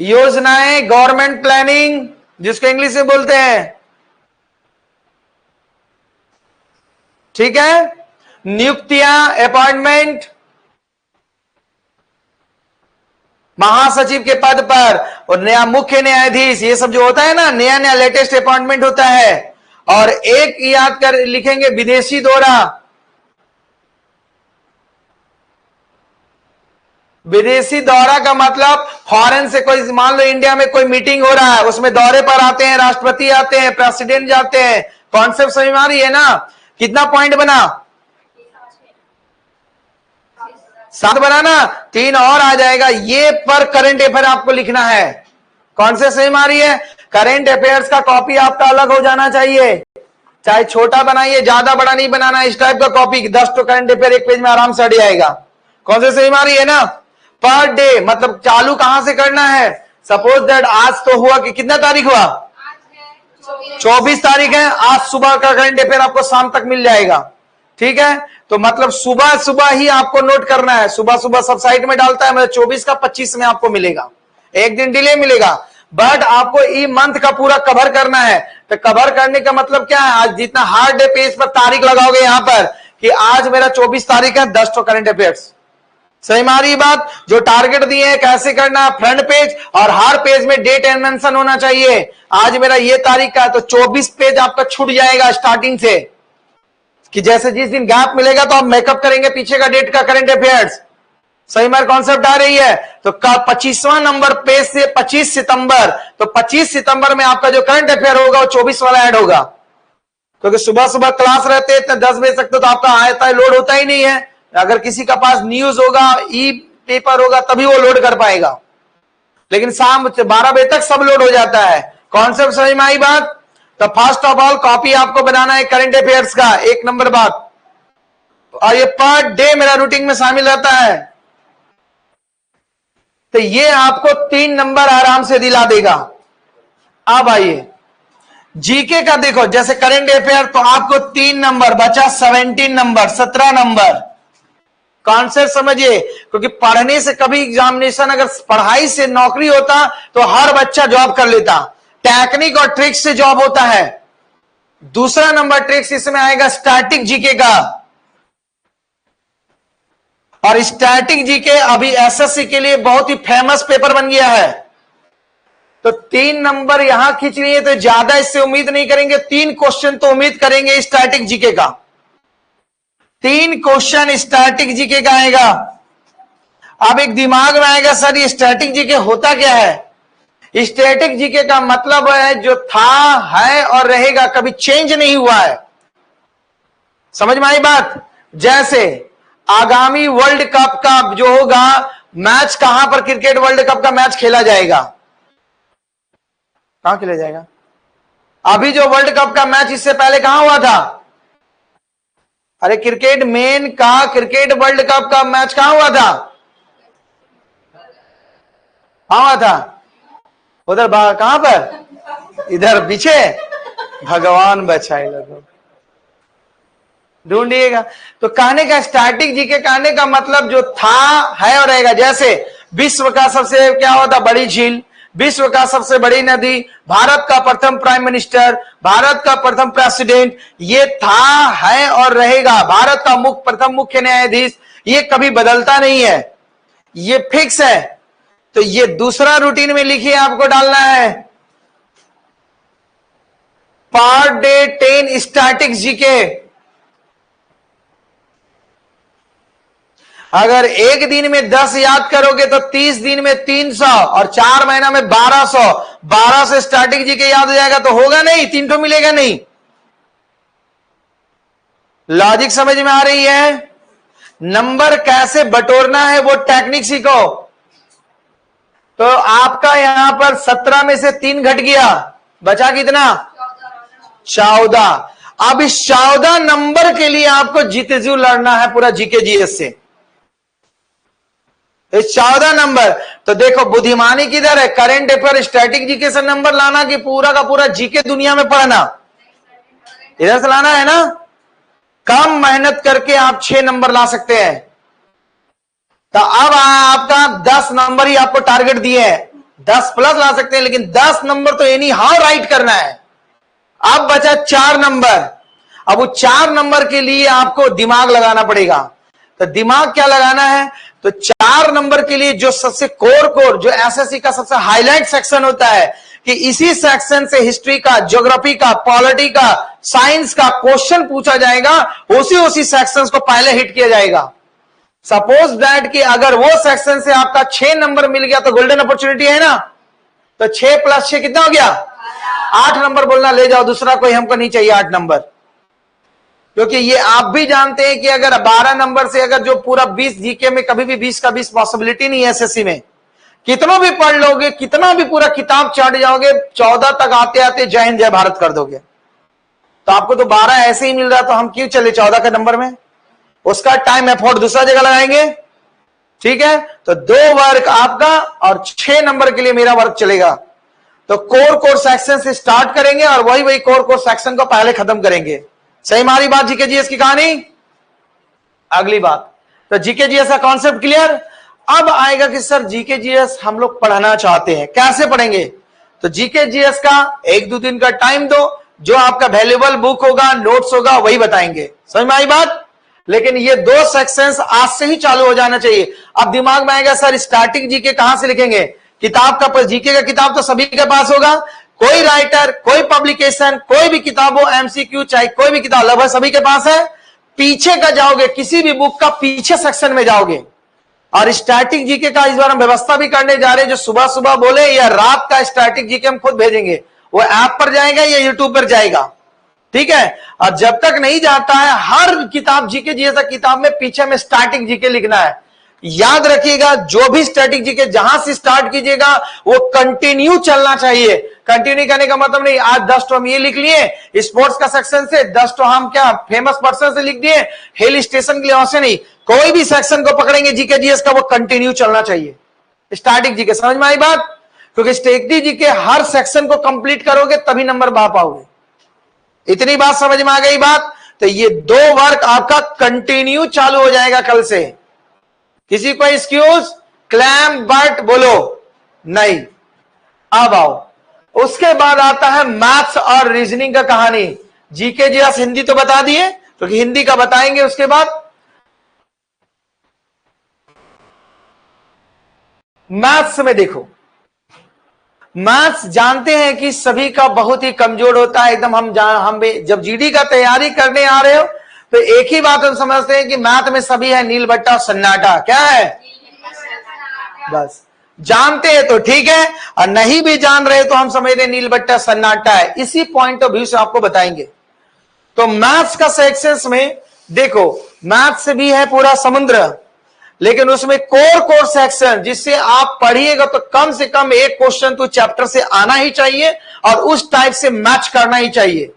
योजनाएं, गवर्नमेंट प्लानिंग जिसको इंग्लिश में बोलते हैं, ठीक है, नियुक्तियां, अपॉइंटमेंट, महासचिव के पद पर और नया मुख्य न्यायाधीश, ये सब जो होता है ना, नया नया लेटेस्ट अपॉइंटमेंट होता है। और एक याद कर लिखेंगे विदेशी दौरा। विदेशी दौरा का मतलब फॉरेन से कोई, मान लो इंडिया में कोई मीटिंग हो रहा है, उसमें दौरे पर आते हैं, राष्ट्रपति आते हैं, प्रेसिडेंट जाते हैं। कॉन्सेप्ट समझ में आ रही है ना? कितना पॉइंट बना? 7 बनाना, 3 और आ जाएगा। ये पर करंट अफेयर आपको लिखना है। कौन से सही मारी है? करंट अफेयर्स का कॉपी आपका अलग हो जाना चाहिए, चाहे छोटा बनाइए, ज्यादा बड़ा नहीं बनाना। इस टाइप का कॉपी 10 तो करंट अफेयर एक पेज में आराम से हट जाएगा। कौन से सही मारी है ना? पर डे मतलब चालू कहां से करना है? सपोज दैट आज तो हुआ कि कितना तारीख हुआ? 24 तारीख है। आज सुबह का करंट अफेयर आपको शाम तक मिल जाएगा, ठीक है? तो मतलब सुबह सुबह ही आपको नोट करना है। सुबह सुबह सब साइट में डालता है, मतलब 24 का 25 में आपको मिलेगा, एक दिन डिले मिलेगा। बट आपको ई मंथ का पूरा कवर करना है। तो कवर करने का मतलब क्या है? आज जितना हार्ड डे पेज पर तारीख लगाओगे यहां पर कि आज मेरा 24 तारीख है, 10 तो करंट अफेयर्स। सही मारी बात? जो टारगेट दिए हैं कैसे करना, फ्रंट पेज और हर पेज में डेट एंड मेंशन होना चाहिए। आज मेरा ये तारीख का है तो 24 पेज आपका छूट जाएगा स्टार्टिंग से, कि जैसे जिस दिन गैप मिलेगा तो आप मेकअप करेंगे पीछे का डेट का करंट अफेयर्स। सही मार कॉन्सेप्ट आ रही है? तो 25वां नंबर पेज से 25 सितंबर, तो 25 सितंबर में आपका जो करंट अफेयर होगा वो 24 वाला ऐड होगा। क्योंकि सुबह सुबह क्लास रहते हैं 10 बजे तक तो आपका आता है, लोड होता ही नहीं है। अगर किसी का पास न्यूज होगा, ई पेपर होगा, तभी वो लोड कर पाएगा, लेकिन शाम 12 बजे तक सब लोड हो जाता है। कॉन्सेप्ट समझ में आई बात? तो फर्स्ट ऑफ ऑल कॉपी आपको बनाना है करंट अफेयर्स का, 1 नंबर बात। और ये पर डे मेरा रूटीन में शामिल रहता है, तो ये आपको 3 नंबर आराम से दिला देगा। अब आइए जीके का देखो, जैसे करंट अफेयर तो आपको 3 नंबर बचा, 17 नंबर, 17 नंबर। कॉन्सेप्ट समझिए, क्योंकि पढ़ने से कभी एग्जामिनेशन, अगर पढ़ाई से नौकरी होता तो हर बच्चा जॉब कर लेता। टेक्निक और ट्रिक्स से जॉब होता है। दूसरा नंबर ट्रिक्स इसमें आएगा स्टैटिक जीके का, और स्टैटिक जीके अभी एसएससी के लिए बहुत ही फेमस पेपर बन गया है। तो 3 नंबर यहां खींच लिए तो ज्यादा इससे उम्मीद नहीं करेंगे, 3 क्वेश्चन तो उम्मीद करेंगे स्टैटिक जीके का। 3 क्वेश्चन स्टैटिक जीके का आएगा। अब एक दिमाग में आएगा सर ये स्टैटिक जीके होता क्या है? स्टैटिक जीके का मतलब है जो था, है और रहेगा, कभी चेंज नहीं हुआ है। समझ में आई बात? जैसे आगामी वर्ल्ड कप का जो होगा मैच, कहां पर क्रिकेट वर्ल्ड कप का मैच खेला जाएगा? कहां खेला जाएगा? अभी जो वर्ल्ड कप का मैच इससे पहले कहां हुआ था? अरे क्रिकेट मेन का, क्रिकेट वर्ल्ड कप का मैच कहां हुआ था? कहां हुआ था? उधर कहां पर? इधर पीछे। भगवान बचाए लोगों, ढूंढिएगा। तो कहने का स्टैटिक जीके कहने का मतलब जो था है और रहेगा। जैसे विश्व का सबसे क्या होता बड़ी झील, विश्व का सबसे बड़ी नदी, भारत का प्रथम प्राइम मिनिस्टर, भारत का प्रथम प्रेसिडेंट, ये था है और रहेगा। भारत का प्रथम मुख्य न्यायाधीश, ये कभी बदलता नहीं है, ये फिक्स है। तो ये दूसरा रूटीन में लिखिए, आपको डालना है पर डे 10 स्टैटिक जीके। अगर एक दिन में 10 याद करोगे तो 30 दिन में 300 और 4 महीना में 1200, 12 से स्टैटिक जीके याद हो जाएगा तो होगा नहीं, 3 तो मिलेगा नहीं। लॉजिक समझ में आ रही है? नंबर कैसे बटोरना है वो टेक्निक सीखो। तो आपका यहां पर 17 में से 3 घट गया, बचा कितना? 14। अब इस 14 नंबर के लिए आपको जीतेजू लड़ना है पूरा जीके जीएस से। इस 14 नंबर तो देखो बुद्धिमानी किधर है? करंट अफेयर स्टैटिक जीके से नंबर लाना कि पूरा का पूरा जीके दुनिया में पढ़ना? इधर से लाना है ना। कम मेहनत करके आप 6 नंबर ला सकते हैं। तो अब आपका 10 नंबर ही आपको टारगेट दिए हैं, 10 प्लस ला सकते हैं लेकिन 10 नंबर तो एनी हाउ राइट करना है। अब बचा 4 नंबर। अब वो 4 नंबर के लिए आपको दिमाग लगाना पड़ेगा। तो दिमाग क्या लगाना है? तो 4 नंबर के लिए जो सबसे कोर जो एसएससी का सबसे हाईलाइट सेक्शन होता है कि इसी सेक्शन से हिस्ट्री का, ज्योग्राफी का, पॉलिटी का, साइंस का क्वेश्चन पूछा जाएगा, उसी सेक्शंस को पहले हिट किया जाएगा। सपोज दैट कि अगर वो सेक्शन से आपका 6 नंबर मिल गया तो गोल्डन अपॉर्चुनिटी है ना। तो 6 + 6 कितना हो गया? 8 नंबर बोलना, ले जाओ, दूसरा कोई हमको नहीं चाहिए 8 नंबर। क्योंकि ये आप भी जानते हैं कि अगर 12 नंबर से अगर जो पूरा 20 जीके में कभी भी 20 का 20 पॉसिबिलिटी नहीं है एसएससी में, कितना भी पढ़ लोगे, कितना भी पूरा किताब चढ़ जाओगे, 14 तक आते आते जय हिंद जय भारत कर दोगे। तो आपको तो 12 ऐसे ही मिल रहा, तो हम क्यों चले 14 के नंबर में? उसका टाइम एफर्ट दूसरा जगह लगाएंगे। ठीक है, तो 2 वर्क आपका और 6 नंबर के लिए मेरा वर्क चलेगा। तो कोर सेक्शन से स्टार्ट करेंगे और वही कोर सेक्शन को पहले खत्म करेंगे। सही हमारी बात जीके जीएस की कहानी। अगली बात, तो जीके जीएस का कॉन्सेप्ट क्लियर। अब आएगा कि सर जीके जीएस हम लोग पढ़ना चाहते हैं, कैसे पढ़ेंगे? तो जीके जीएस का 1-2 दिन का टाइम दो, जो आपका वैल्यूएबल बुक होगा, नोट्स होगा, वही बताएंगे। समझ में आई बात? लेकिन ये 2 सेक्शंस आज से ही चालू हो जाना चाहिए। अब दिमाग में आएगा सर स्टैटिक जीके कहां से लिखेंगे? किताब का, जीके का किताब तो सभी के पास होगा। कोई राइटर, कोई पब्लिकेशन, कोई भी किताब हो, एमसीक्यू चाहे कोई भी किताब लगभग सभी के पास है। पीछे का जाओगे, किसी भी बुक का पीछे सेक्शन में जाओगे। और स्टैटिक जीके का इस बार हम व्यवस्था भी करने जा रहे हैं, जो सुबह सुबह बोले या रात का स्टैटिक जीके हम खुद भेजेंगे। वो ऐप पर जाएगा या यूट्यूब पर जाएगा। ठीक है, और जब तक नहीं जाता है, हर किताब जीके जैसा किताब में पीछे में स्टैटिक जीके लिखना है। याद रखिएगा, जो भी स्टैटिक जीके जहां से स्टार्ट कीजिएगा वो कंटिन्यू चलना चाहिए। कंटिन्यू करने का मतलब नहीं आज 10 तो हम ये लिख लिए स्पोर्ट्स का सेक्शन से, 10 तो हम क्या फेमस पर्सन से लिख दिए, हिल स्टेशन के लिए वैसे नहीं। कोई भी सेक्शन को पकड़ेंगे जीके जीएस का, वो कंटिन्यू चलना चाहिए। स्टैटिक जीके समझ में आई बात? क्योंकि स्टैटिक जीके हर सेक्शन को कंप्लीट करोगे तभी नंबर पा पाओगे। इतनी बात समझ में आ गई बात? तो ये 2 वर्क आपका कंटिन्यू चालू हो जाएगा कल से। किसी को एक्सक्यूज, क्लैम, बट बोलो नहीं। अब आओ, उसके बाद आता है मैथ्स और रीजनिंग का कहानी। जीके जीएस हिंदी तो बता दिए, तो हिंदी का बताएंगे। उसके बाद मैथ्स में देखो, मैथ्स जानते हैं कि सभी का बहुत ही कमजोर होता है एकदम। हम जब जीडी का तैयारी करने आ रहे हो तो एक ही बात हम समझते हैं कि मैथ में सभी है नील बट्टा और सन्नाटा। क्या है? बस जानते हैं तो ठीक है, और नहीं भी जान रहे तो हम समझ रहे नील बट्टा सन्नाटा है। इसी पॉइंट ऑफ व्यू से आपको बताएंगे। तो मैथ्स का सेक्शंस में देखो, मैथ्स भी है पूरा समुद्र, लेकिन उसमें कोर सेक्शन जिससे आप पढ़िएगा तो कम से कम एक क्वेश्चन तो चैप्टर से आना ही चाहिए और उस टाइप से मैच करना ही चाहिए।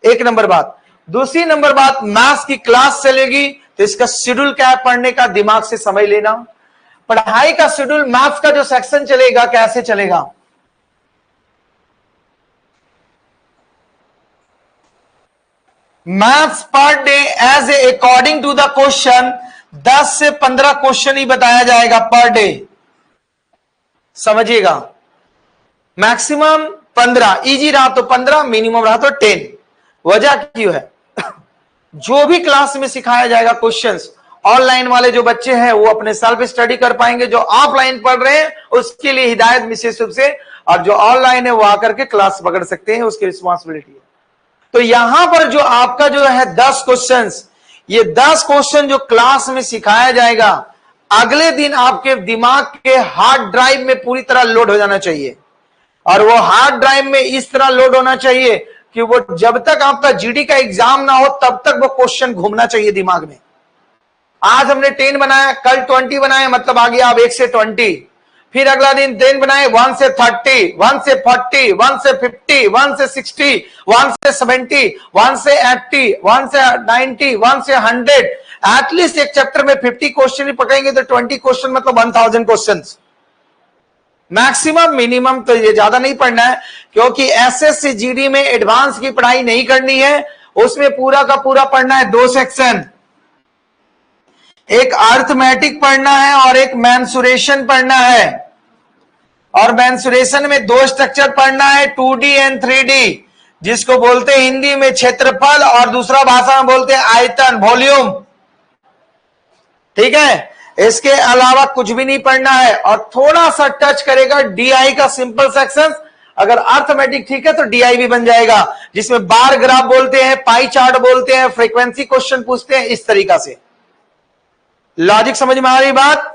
एक नंबर बात। दूसरी नंबर बात, मैथ्स की क्लास चलेगी तो इसका शेड्यूल क्या है पढ़ने का, दिमाग से समझ लेना। पढ़ाई का शेड्यूल, मैथ्स का जो सेक्शन चलेगा कैसे चलेगा? मैथ्स पर day as a according to the question 10 से 15 क्वेश्चन ही बताया जाएगा पर डे, समझिएगा। मैक्सिमम 15, इजी रहा तो 15, मिनिमम रहा तो 10। वजह क्यों है? जो भी क्लास में सिखाया जाएगा क्वेश्चंस, ऑनलाइन वाले जो बच्चे हैं वो अपने सेल्फ स्टडी कर पाएंगे, जो ऑफलाइन पढ़ रहे हैं उसके लिए हिदायत विशेष रूप से, और जो ऑनलाइन है वो आकर के क्लास पकड़ सकते हैं, उसकी रिस्पॉन्सिबिलिटी है। तो यहां पर जो आपका जो है 10 क्वेश्चंस, ये 10 क्वेश्चन जो क्लास में सिखाया जाएगा, अगले दिन आपके दिमाग के हार्ड ड्राइव में पूरी तरह लोड हो जाना चाहिए। और वो हार्ड ड्राइव में इस तरह लोड होना चाहिए कि वो जब तक आपका जीडी का एग्जाम ना हो तब तक वो क्वेश्चन घूमना चाहिए दिमाग में। आज हमने 10 बनाया, कल 20 बनाया, मतलब आ गया अब 1 से 20। फिर अगला दिन 10 बनाए, 1 से 30, 1 से 40, 1 से 50, 1 से 60, 1 से 70, 1 से 80, 1 से 90, 1 से 100। एटलीस्ट एक चैप्टर में 50 क्वेश्चन ही पकड़ेंगे तो 20 क्वेश्चन मतलब 1000 क्वेश्चन मैक्सिमम। मिनिमम तो ये ज्यादा नहीं पढ़ना है, क्योंकि एसएससी जीडी में एडवांस की पढ़ाई नहीं करनी है। उसमें पूरा का पूरा पढ़ना है 2 सेक्शन, एक अर्थमेटिक पढ़ना है और एक मेंसुरेशन पढ़ना है। और मेंसुरेशन में 2 स्ट्रक्चर पढ़ना है, 2D एंड 3D, जिसको बोलते हैं हिंदी में क्षेत्रफल और दूसरा भाषा में बोलते हैं आयतन, वॉल्यूम। ठीक है, इसके अलावा कुछ भी नहीं पढ़ना है। और थोड़ा सा टच करेगा डीआई का सिंपल सेक्शन। अगर अर्थमेटिक ठीक है तो डीआई भी बन जाएगा, जिसमें बार ग्राफ बोलते हैं, पाई चार्ट बोलते हैं, फ्रीक्वेंसी क्वेश्चन पूछते हैं, इस तरीका से। लॉजिक समझ में आ रही बात?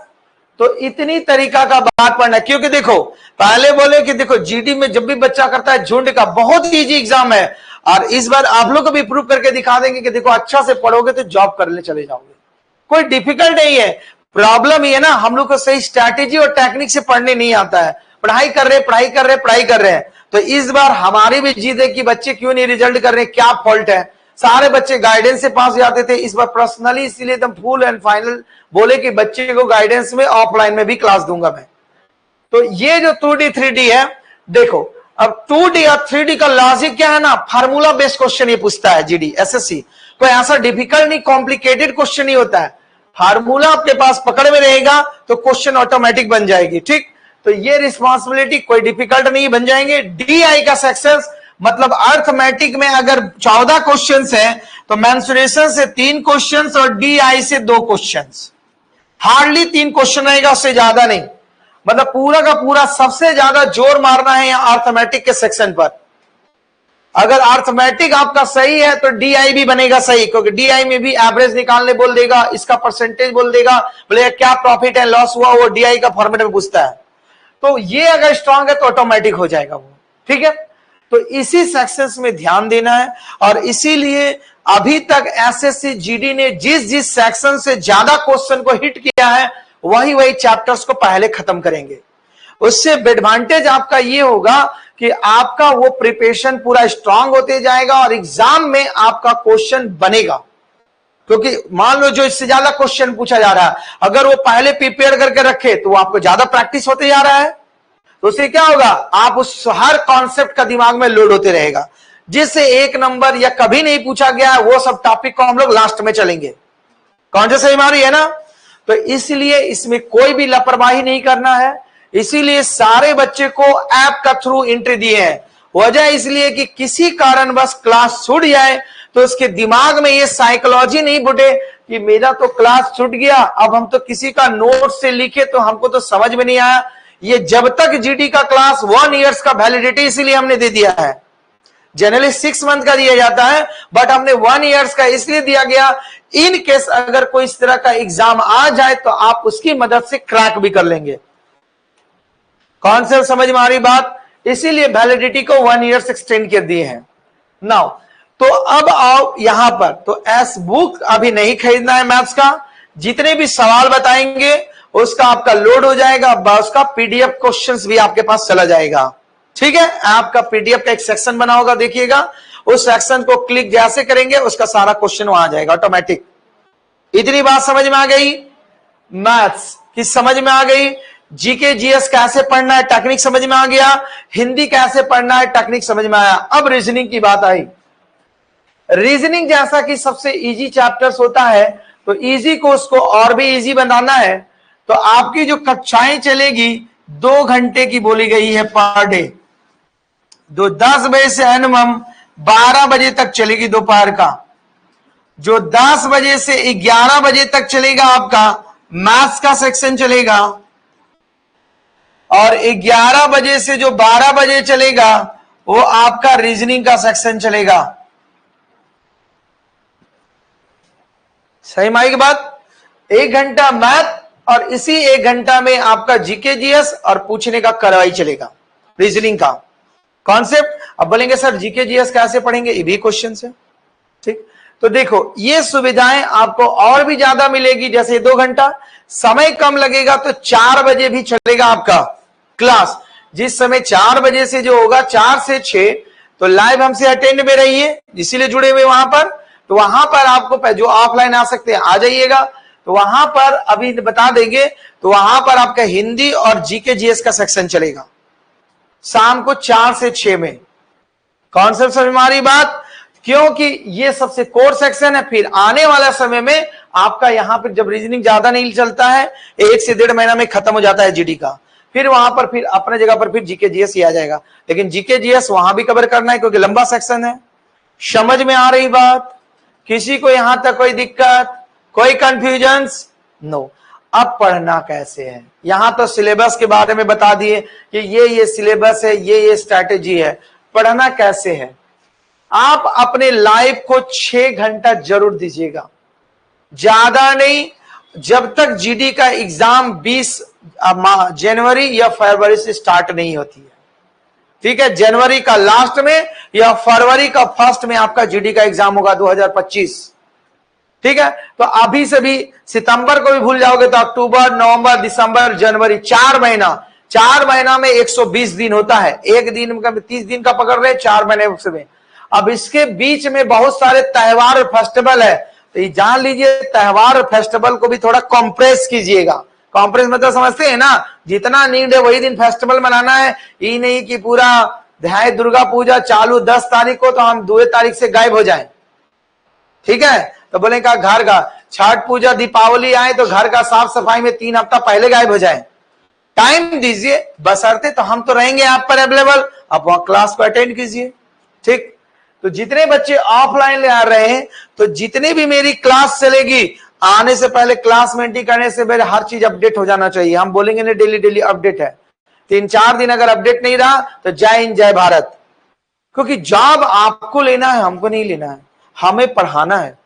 तो इतनी तरीका का बात पढ़ना, क्योंकि देखो पहले बोले कि देखो जीडी में जब भी बच्चा करता है झुंड का, बहुत इजी एग्जाम है। और इस बार आप लोग को भी प्रूव करके दिखा देंगे कि देखो अच्छा से पढ़ोगे तो जॉब करने चले जाओगे। कोई डिफिकल्ट नहीं है। प्रॉब्लम ये ना, हम लोग को सही स्ट्रैटेजी और टेक्निक से पढ़ने नहीं आता है। पढ़ाई कर रहे हैं। तो इस बार हमारी भी जीत है कि बच्चे क्यों नहीं रिजल्ट कर रहे, क्या फॉल्ट है। सारे बच्चे गाइडेंस से पास जाते थे, इस बार पर्सनली इसीलिए एकदम फुल एंड फाइनल बोले कि बच्चे को गाइडेंस में ऑफलाइन में भी क्लास दूंगा मैं। तो ये जो 2D 3D है, देखो अब 2D और 3D का लॉजिक क्या है ना, फार्मूला बेस्ड क्वेश्चन ये पूछता है जीडी एसएससी। कोई ऐसा डिफिकल्ट नहीं, कॉम्प्लिकेटेड क्वेश्चन नहीं होता है। फार्मूला आपके पास पकड़ में रहेगा तो क्वेश्चन ऑटोमेटिक बन जाएगी। ठीक, तो ये रिस्पॉन्सिबिलिटी, कोई डिफिकल्ट नहीं बन जाएंगे। डीआई का सेक्शन मतलब अर्थमेटिक में अगर 14 क्वेश्चंस हैं तो मेंसुरेशन से 3 क्वेश्चंस और डीआई से 2 क्वेश्चंस, हार्डली 3 क्वेश्चन रहेगा, उससे ज्यादा नहीं। मतलब पूरा का पूरा सबसे ज्यादा जोर मारना है यहाँ अर्थमेटिक के सेक्शन पर। अगर अर्थमेटिक आपका सही है तो डीआई भी बनेगा सही, क्योंकि डीआई में भी एवरेज निकालने बोल देगा, इसका परसेंटेज बोल देगा, बोले क्या प्रॉफिट एंड लॉस हुआ, वो डीआई का फॉर्मेट में पूछता है। तो ये अगर स्ट्रांग है तो ऑटोमेटिक हो जाएगा वो। ठीक है, तो इसी सेक्शंस में ध्यान देना है। और इसीलिए अभी तक एसएससी जीडी ने जिस सेक्शन से ज्यादा क्वेश्चन को हिट किया है वही चैप्टर्स को पहले खत्म करेंगे। उससे एडवांटेज आपका ये होगा कि आपका वो प्रिपरेशन पूरा स्ट्रांग होते जाएगा और एग्जाम में आपका क्वेश्चन बनेगा। क्योंकि मान लो जो इससे ज्यादा क्वेश्चन पूछा जा रहा है, अगर वो पहले प्रिपेयर करके रखे तो आपको ज्यादा प्रैक्टिस होते जा रहा है, तो उससे क्या होगा, आप उस हर कॉन्सेप्ट का दिमाग में लोड होते रहेगा। जिससे 1 नंबर या कभी नहीं पूछा गया वो सब टॉपिक को हम लोग लास्ट में चलेंगे। कौन सा सही मारी है ना? तो इसलिए इसमें कोई भी लापरवाही नहीं करना है। इसीलिए सारे बच्चे को ऐप का थ्रू एंट्री दिए हैं। वजह इसलिए कि किसी कारण बस क्लास छूट जाए तो उसके दिमाग में ये साइकोलॉजी नहीं बुटे कि मेरा तो क्लास छूट गया, अब हम तो किसी का नोट से लिखे तो हमको तो समझ में नहीं आया। ये जब तक जीडी का क्लास 1 ईयर्स का वैलिडिटी इसीलिए हमने दे दिया है। जनरली 6 मंथ का दिया जाता है, बट हमने 1 ईयर्स का इसलिए दिया गया, इन केस अगर कोई इस तरह का एग्जाम आ जाए तो आप उसकी मदद से क्रैक भी कर लेंगे। कॉन्सेप्ट समझ में आ रही बात? इसीलिए वैलिडिटी को 1 ईयर एक्सटेंड कर दिए हैं। नाउ तो अब आओ यहां पर, तो एस बुक अभी नहीं खरीदना है मैथ्स का। जितने भी सवाल बताएंगे उसका आपका लोड हो जाएगा, उसका पीडीएफ क्वेश्चंस भी आपके पास चला जाएगा। ठीक है, आपका पीडीएफ का एक सेक्शन बना होगा, देखिएगा। उस सेक्शन को क्लिक जैसे करेंगे उसका सारा क्वेश्चन वहां आ जाएगा ऑटोमेटिक। इतनी बात समझ में आ गई? मैथ्स की समझ में आ गई। जीके जीएस कैसे पढ़ना है टेक्निक समझ में आ गया। हिंदी कैसे पढ़ना है टेक्निक समझ में आया। अब रीजनिंग की बात आई। रीजनिंग जैसा कि सबसे इजी चैप्टर्स होता है, तो इजी को उसको और भी इजी बनाना है, तो आपकी जो कक्षाएं चलेगी 2 घंटे की बोली गई है पर डे। 10 बजे से एनमम 12 बजे तक चलेगी दोपहर का। जो 10 बजे से 11 बजे तक चलेगा आपका मैथ्स का सेक्शन चलेगा, और 11 बजे से जो 12 बजे चलेगा वो आपका रीजनिंग का सेक्शन चलेगा। सही माई की बात। 1 घंटा मैथ और इसी 1 घंटा में आपका जीके जीएस और पूछने का कार्रवाई चलेगा रीजनिंग का कॉन्सेप्ट। अब बोलेंगे सर जीके जीएस कैसे पढ़ेंगे, ये भी क्वेश्चन है। ठीक, तो देखो ये सुविधाएं आपको और भी ज्यादा मिलेगी। जैसे 2 घंटा समय कम लगेगा तो 4 बजे भी चलेगा आपका क्लास। जिस समय 4 बजे से जो होगा 4 से 6, तो लाइव हमसे अटेंड में रहिए, इसीलिए जुड़े हुए वहां पर। तो वहां पर आपको जो ऑफलाइन आ सकते हैं आ जाइएगा। तो वहां पर अभी बता देंगे, तो वहां पर आपका हिंदी और जीके जीएस का सेक्शन चलेगा शाम को 4 से 6 में। कॉन्सेप्ट समझ में आ रही बात, क्योंकि ये सबसे कोर सेक्शन है। फिर आने वाला समय में आपका यहां पर जब रीजनिंग ज्यादा नहीं चलता है, 1 से 1.5 महीना में खत्म हो जाता है जीडी का, फिर वहां पर फिर अपने जगह पर फिर जीके जीएस ही आ जाएगा। लेकिन जीके जीएस वहां भी कवर करना है क्योंकि लंबा सेक्शन है। समझ में आ रही बात, किसी को यहां तक कोई दिक्कत, कोई कंफ्यूजन? नो। अब पढ़ना कैसे है, यहां तो सिलेबस के बारे में बता दिए कि ये सिलेबस है, ये स्ट्रैटेजी है। पढ़ना कैसे है, आप अपने लाइफ को 6 घंटा जरूर दीजिएगा, ज्यादा नहीं। जब तक जीडी का एग्जाम 20 जनवरी या फरवरी से स्टार्ट नहीं होती है, ठीक है, जनवरी का लास्ट में या फरवरी का फर्स्ट में आपका जीडी का एग्जाम होगा 2025। ठीक है, तो अभी से भी सितंबर को भी भूल जाओगे तो अक्टूबर, नवंबर, दिसंबर, जनवरी, 4 महीना में 120 दिन होता है। एक दिन का 30 दिन का पकड़ रहे, 4 महीने में। अब इसके बीच में बहुत सारे त्योहार और फेस्टिवल है, तो ये जान लीजिए त्योहार और फेस्टिवल को भी थोड़ा कॉम्प्रेस कीजिएगा। कॉम्प्रेस मतलब समझते हैं ना, जितना नीड है वही दिन फेस्टिवल मनाना है। ये नहीं कि पूरा ध्यान दुर्गा पूजा चालू 10 तारीख को तो हम 2 तारीख से गायब हो जाएं। ठीक है, तो बोले का घर का छठ पूजा दीपावली आए तो घर का साफ सफाई में 3 हफ्ता पहले गायब हो जाए। टाइम दीजिए, बशर्ते तो हम तो रहेंगे आप पर अवेलेबल, आप वहां क्लास को अटेंड कीजिए। ठीक, तो जितने बच्चे ऑफलाइन आ रहे हैं, तो जितने भी मेरी क्लास चलेगी, आने से पहले क्लास में एंट्री करने से पहले हर चीज अपडेट हो जाना चाहिए। हम बोलेंगे ना डेली अपडेट है, 3-4 दिन अगर अपडेट नहीं रहा तो जय हिंद जय भारत। क्योंकि जॉब आपको लेना है, हमको नहीं लेना है, हमें पढ़ाना है।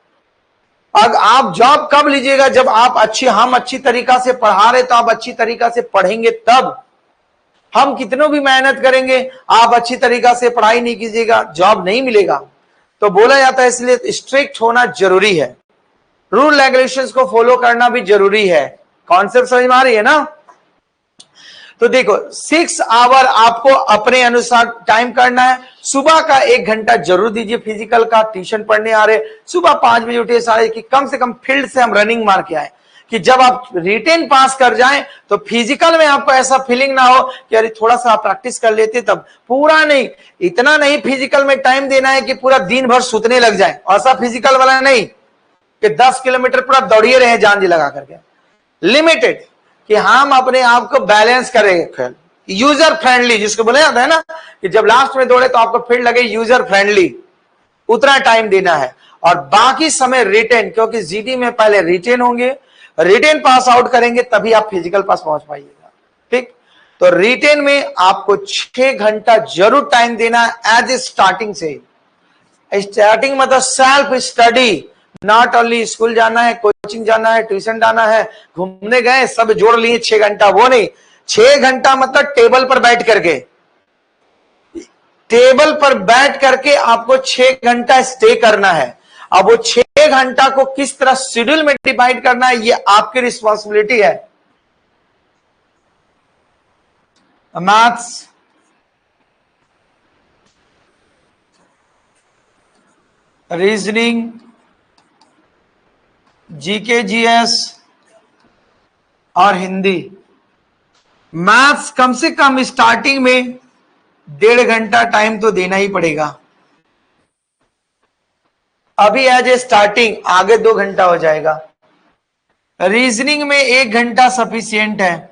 अब आप जॉब कब लीजिएगा, जब आप हम अच्छी तरीका से पढ़ा रहे, तो आप अच्छी तरीका से पढ़ेंगे तब। हम कितनों भी मेहनत करेंगे, आप अच्छी तरीका से पढ़ाई नहीं कीजिएगा, जॉब नहीं मिलेगा। तो बोला जाता है, इसलिए स्ट्रिक्ट होना जरूरी है, रूल रेगुलेशंस को फॉलो करना भी जरूरी है। कॉन्सेप्ट समझ में आ रही है ना। तो देखो 6 आवर आपको अपने अनुसार टाइम करना है। सुबह का 1 घंटा जरूर दीजिए फिजिकल का। ट्यूशन पढ़ने आ रहे, सुबह 5 बजे उठे सारे, कि कम से कम फील्ड से हम रनिंग मार के आए, कि जब आप रिटेन पास कर जाएं तो फिजिकल में आपको ऐसा फीलिंग ना हो कि अरे थोड़ा सा आप प्रैक्टिस कर लेते तब। पूरा नहीं, इतना नहीं फिजिकल में टाइम देना है कि पूरा दिन भर सुतने लग जाए, ऐसा फिजिकल वाला नहीं कि 10 किलोमीटर पूरा दौड़िए रहे जान जी लगा करके। लिमिटेड, कि हम अपने आप को बैलेंस करेंगे, यूजर फ्रेंडली जिसको बोला जाता है ना, कि जब लास्ट में दौड़े तो आपको फील्ड लगे यूजर फ्रेंडली, उतना टाइम देना है। और बाकी समय रिटेन, क्योंकि जीडी में पहले रिटेन होंगे, रिटेन पास आउट करेंगे तभी आप फिजिकल पास पहुंच पाइएगा। ठीक, तो रिटेन में आपको 6 घंटा जरूर टाइम देना है एज ए स्टार्टिंग से। स्टार्टिंग मतलब self study, not only school जाना है, कोचिंग जाना है, ट्यूशन जाना है, घूमने गए सब जोड़ लिए 6 घंटा, वो नहीं। 6 घंटा मतलब टेबल पर बैठ करके, टेबल पर बैठ करके आपको 6 घंटा स्टे करना है। अब वो 6 घंटा को किस तरह शेड्यूल में डिवाइड करना है, ये आपकी रिस्पॉन्सिबिलिटी है। मैथ्स, रीजनिंग, जीके जीएस और हिंदी। मैथ्स कम से कम स्टार्टिंग में 1.5 घंटा टाइम तो देना ही पड़ेगा। अभी एज ए स्टार्टिंग आगे 2 घंटा हो जाएगा। रीजनिंग में 1 घंटा सफिशियंट है।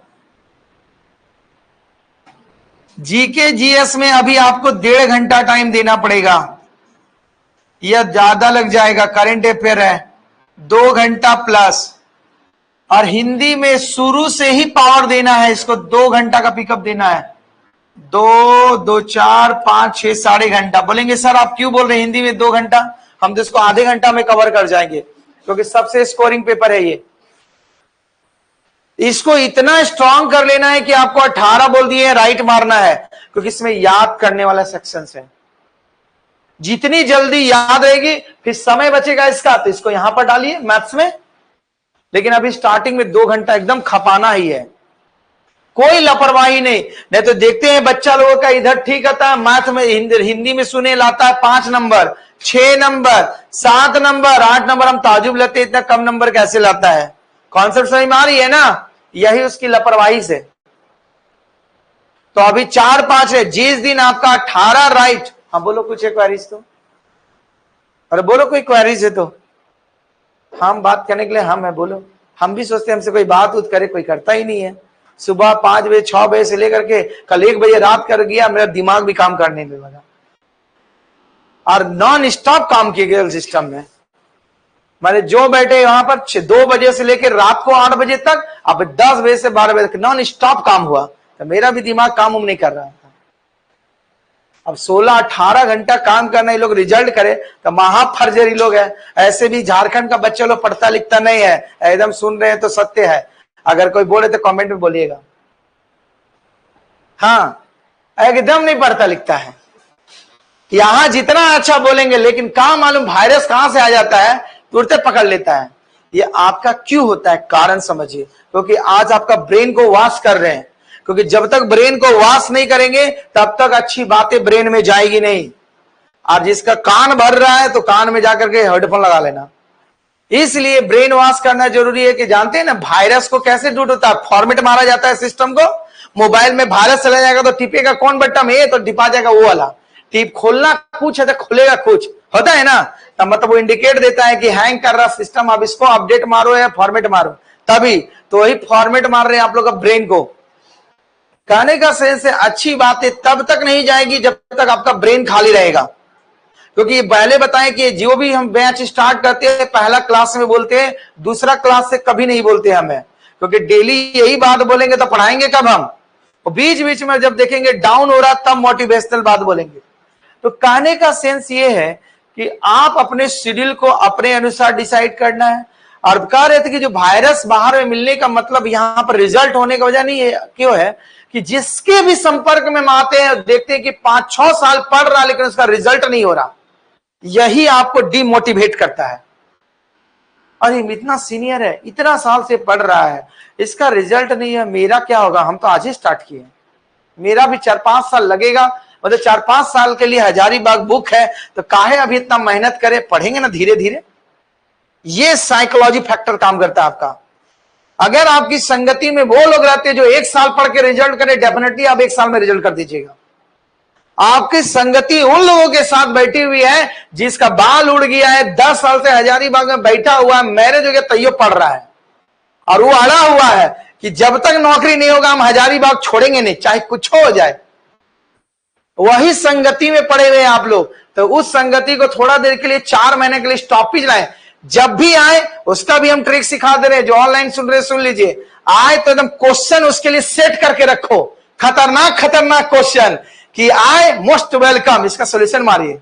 जीके जीएस में अभी आपको 1.5 घंटा टाइम देना पड़ेगा, यह ज्यादा लग जाएगा। करंट अफेयर है 2 घंटा प्लस, और हिंदी में शुरू से ही पावर देना है, इसको 2 घंटा का पिकअप देना है। 2, 2, 4, 5, 6, साढ़े घंटा। बोलेंगे सर आप क्यों बोल रहे हैं हिंदी में 2 घंटा? हम तो इसको आधे घंटा में कवर कर जाएंगे, क्योंकि सबसे स्कोरिंग पेपर है ये। इसको इतना स्ट्रांग कर लेना है कि आपको 18 बोल दिए राइट मारना है, क्योंकि इसमें याद करने वाला सेक्शंस है। जितनी जल्दी याद रहेगी, फिर समय बचेगा इसका, तो इसको यहां पर डालिए मैथ्स में। लेकिन अभी स्टार्टिंग में 2 घंटा एकदम खपाना ही है, कोई लापरवाही नहीं तो देखते हैं बच्चा लोगों का इधर ठीक आता है, मैथ में हिंदी में सुने लाता है 5 नंबर, 6 नंबर, 7 नंबर, 8 नंबर। हम ताजुब लेते हैं इतना कम नंबर कैसे लाता है। कॉन्सेप्ट समझ में आ रही है ना? यही उसकी लापरवाही से। तो अभी 4-5 है। जिस दिन आपका 18 राइट, हाँ बोलो कुछ क्वेरीज तो, अरे बोलो कोई क्वेरीज है तो। हम बात करने के लिए हम है, बोलो। हम भी सोचते हैं हमसे कोई बात उत करे, कोई करता ही नहीं है। सुबह 5 बजे 6 बजे से लेकर के कल 1 बजे रात कर गया, मेरा दिमाग भी काम करने में लगा, और नॉन स्टॉप काम किए गए सिस्टम में। मैंने जो बैठे वहां पर 2 बजे से लेकर रात को 8 बजे तक, अब 10 बजे से 12 बजे तक नॉन स्टॉप काम हुआ, तो मेरा भी दिमाग काम नहीं कर रहा था। अब 16-18 घंटा काम करना, ये लोग रिजल्ट करे तो महाफर्जरी लोग है। ऐसे भी झारखंड का बच्चा लोग पढ़ता लिखता नहीं है, एकदम सुन रहे हैं तो सत्य है। अगर कोई बोले तो कमेंट में बोलिएगा। हाँ, एकदम नहीं पढ़ता लिखता है। यहां जितना अच्छा बोलेंगे, लेकिन कहां मालूम वायरस कहां से आ जाता है, तुरंत पकड़ लेता है। ये आपका क्यों होता है, कारण समझिए। क्योंकि आज आपका ब्रेन को वॉश कर रहे हैं, क्योंकि जब तक ब्रेन को वॉश नहीं करेंगे तब तक अच्छी बातें ब्रेन में जाएगी नहीं। और जिसका कान भर रहा है तो कान में जाकर के हेडफोन लगा लेना। इसलिए ब्रेन वॉश करना जरूरी है। कि जानते हैं ना वायरस को कैसे दूर होता है, फॉर्मेट मारा जाता है सिस्टम को। मोबाइल में वायरस चला जाएगा तो टिपेगा कौन बटन है, तो टिपा जाएगा वो वाला। टिप खोलना कुछ है तो खुलेगा कुछ, होता है ना। तब मतलब वो इंडिकेट देता है कि हैंग कर रहा सिस्टम, अब इसको अपडेट मारो या फॉर्मेट मारो। तभी तो वही फॉर्मेट मार रहे हैं आप लोग का ब्रेन को। कहने का सेंस है अच्छी बातें तब तक नहीं जाएगी जब तक आपका ब्रेन खाली रहेगा। क्योंकि पहले बताएं कि जो भी हम बैच स्टार्ट करते हैं पहला क्लास में बोलते हैं, दूसरा क्लास से कभी नहीं बोलते हमें। क्योंकि डेली यही बात बोलेंगे तो पढ़ाएंगे कब हम? और बीच बीच में जब देखेंगे डाउन हो रहा तब मोटिवेशनल बात बोलेंगे। तो कहने का सेंस ये है कि आप अपने शेड्यूल को अपने अनुसार डिसाइड करना है। और कह रहे थे कि जो वायरस बाहर में मिलने का मतलब यहां पर रिजल्ट होने की वजह नहीं है, क्यों है कि जिसके भी संपर्क में आते हैं देखते हैं कि 5-6 साल पढ़ रहा लेकिन उसका रिजल्ट नहीं हो रहा, यही आपको डिमोटिवेट करता है। अरे इतना सीनियर है, इतना साल से पढ़ रहा है, इसका रिजल्ट नहीं है, मेरा क्या होगा? हम तो आज ही स्टार्ट किए, मेरा भी 4-5 साल लगेगा। मतलब 4-5 साल के लिए हजारीबाग बुक है, तो काहे अभी इतना मेहनत करे, पढ़ेंगे ना धीरे धीरे। ये साइकोलॉजी फैक्टर काम करता है आपका। अगर आपकी संगति में वो लोग रहते हैं जो 1 साल पढ़ के रिजल्ट करे, डेफिनेटली आप 1 साल में रिजल्ट कर दीजिएगा। आपकी संगति उन लोगों के साथ बैठी हुई है जिसका बाल उड़ गया है, 10 साल से हजारीबाग में बैठा हुआ है, मैरिज हो गया तैयो पढ़ रहा है, और वो अड़ा हुआ है कि जब तक नौकरी नहीं होगा हम हजारीबाग छोड़ेंगे नहीं, चाहे कुछ हो जाए। वही संगति में पड़े हुए हैं आप लोग। तो उस संगति को थोड़ा देर के लिए 4 महीने के लिए स्टॉपेज लाए। जब भी आए उसका भी हम ट्रिक सिखा दे रहे हैं। जो ऑनलाइन सुन रहे सुन लीजिए। आए तो एकदम क्वेश्चन उसके लिए सेट करके रखो, खतरनाक खतरनाक क्वेश्चन कि आए मोस्ट वेलकम, इसका सोल्यूशन मारिए।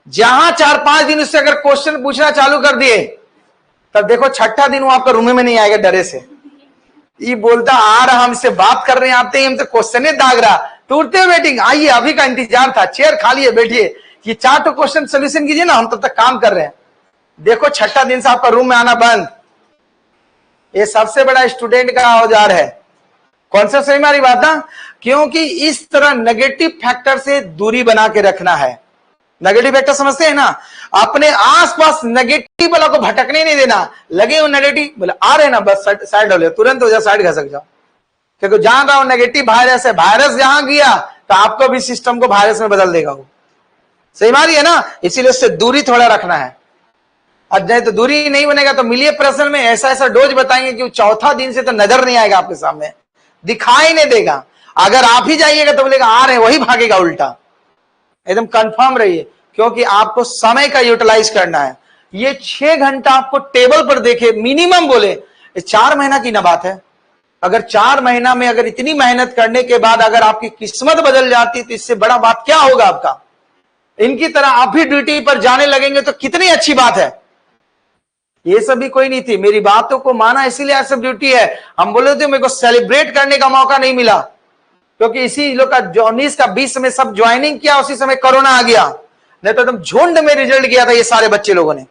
जहां 4-5 दिन उससे अगर क्वेश्चन पूछना चालू कर दिए, तब देखो 6ठा दिन वो आपका रूम में नहीं आएगा डरे से। ये बोलता आ रहा, हमसे बात कर रहे हैं, आते ही हमसे क्वेश्चन दाग रहा, टूटते वेटिंग, आइए अभी का इंतजार था, चेयर खाली है बैठिए, ये 4 क्वेश्चन सोल्यूशन कीजिए ना, हम तब तक काम कर रहे हैं। देखो 6ठा दिन से आपका रूम में आना बंद। ये सबसे बड़ा स्टूडेंट का औजार है। कौन सा सही हमारी बात ना? क्योंकि इस तरह नेगेटिव फैक्टर से दूरी बना के रखना है। नेगेटिव फैक्टर समझते हैं ना? अपने आसपास नेगेटिव वाला को भटकने नहीं देना। लगे हो नेगेटिव बोले आ रहे ना, बस साइड हो ले, तुरंत हो जाए, साइड खसक जाओ। क्योंकि जान रहा हूं नेगेटिव वायरस है, वायरस जहां गया तो आपको भी सिस्टम को वायरस में बदल देगा वो। सही बात है ना, इसीलिए उससे दूरी थोड़ा रखना है। और नहीं तो दूरी नहीं बनेगा तो मिलिए प्रश्न में ऐसा ऐसा डोज बताएंगे कि चौथा दिन से तो नजर नहीं आएगा आपके सामने, दिखाई नहीं देगा। अगर आप ही जाइएगा तो बोलेगा आ रहे, वही भागेगा उल्टा। एकदम कंफर्म रहिए, क्योंकि आपको समय का यूटिलाइज करना है। ये 6 घंटा आपको टेबल पर देखे मिनिमम बोले, 4 महीना की ना बात है। अगर 4 महीना में अगर इतनी मेहनत करने के बाद अगर आपकी किस्मत बदल जाती तो इससे बड़ा बात क्या होगा आपका। इनकी तरह आप भी ड्यूटी पर जाने लगेंगे तो कितनी अच्छी बात है। ये सब भी कोई नहीं थी, मेरी बातों को माना, इसीलिए आज सब ड्यूटी है। हम बोले थे मेरे को सेलिब्रेट करने का मौका नहीं मिला, क्योंकि इसी लोग का 19 का 20 में सब ज्वाइनिंग किया, उसी समय कोरोना आ गया। नहीं तो एकदम झुंड में रिजल्ट किया था ये सारे बच्चे लोगों ने।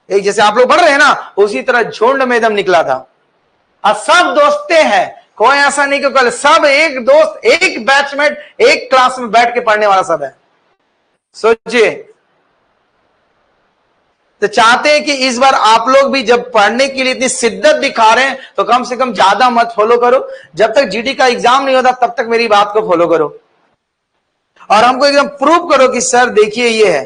एक जैसे आप लोग पढ़ रहे हैं ना, उसी तरह झुंड में एकदम निकला था। और सब दोस्ते हैं, कोई ऐसा नहीं कि कल सब एक दोस्त, एक बैचमेट, एक क्लास में बैठ के पढ़ने वाला सब है। सोचिए, तो चाहते हैं कि इस बार आप लोग भी जब पढ़ने के लिए इतनी शिद्दत दिखा रहे हैं तो कम से कम ज्यादा मत फॉलो करो। जब तक जीडी का एग्जाम नहीं होता तब तक मेरी बात को फॉलो करो और हमको एकदम प्रूव करो कि सर देखिए ये है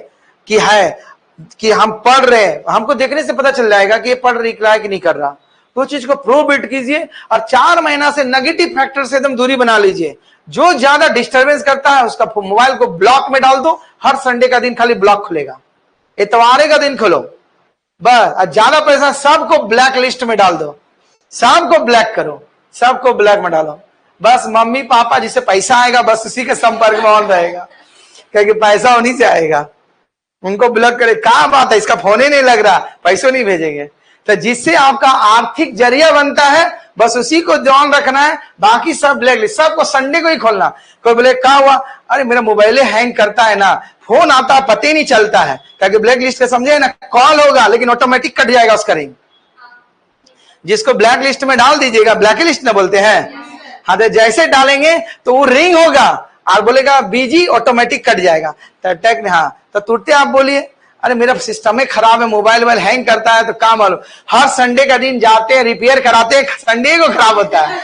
कि हम पढ़ रहे हैं। हमको देखने से पता चल जाएगा कि ये पढ़ रहा है कि नहीं कर रहा। तो चीज को प्रूव इट कीजिए और 4 महीना से नेगेटिव फैक्टर से एकदम दूरी बना लीजिए। जो ज्यादा डिस्टर्बेंस करता है उसका मोबाइल को ब्लॉक में डाल दो। हर संडे का दिन खाली ब्लॉक खुलेगा, इतवारे का दिन खोलो बस। ज्यादा पैसा सबको ब्लैक लिस्ट में डाल दो, सबको ब्लैक करो, सबको ब्लैक में डालो। बस मम्मी पापा जिससे पैसा आएगा बस उसी के संपर्क में ऑन रहेगा, क्योंकि पैसा उन्हीं से आएगा। उनको ब्लॉक करे, क्या बात है इसका फोन ही नहीं लग रहा, पैसों नहीं भेजेंगे। तो जिससे आपका आर्थिक जरिया बनता है बस उसी को ध्यान रखना है, बाकी सब ब्लैक लिस्ट। सबको संडे को ही खोलना। कोई बोले क्या हुआ, अरे मेरा मोबाइल हैंग करता है ना, फोन आता है पता ही नहीं चलता है, क्योंकि ब्लैक लिस्ट का समझे ना, कॉल होगा लेकिन ऑटोमेटिक कट जाएगा उसका रिंग। जिसको ब्लैक लिस्ट में डाल दीजिएगा, ब्लैक लिस्ट ना बोलते हैं, हाँ, तो जैसे डालेंगे तो वो रिंग होगा और बोलेगा बीजी, ऑटोमेटिक कट जाएगा। तो टेक हाँ, तो तुरंत आप बोलिए अरे मेरा सिस्टम ही खराब है, मोबाइल हैंग करता है। तो काम मालूम, हर संडे का दिन जाते हैं, रिपेयर कराते हैं, संडे को खराब होता है,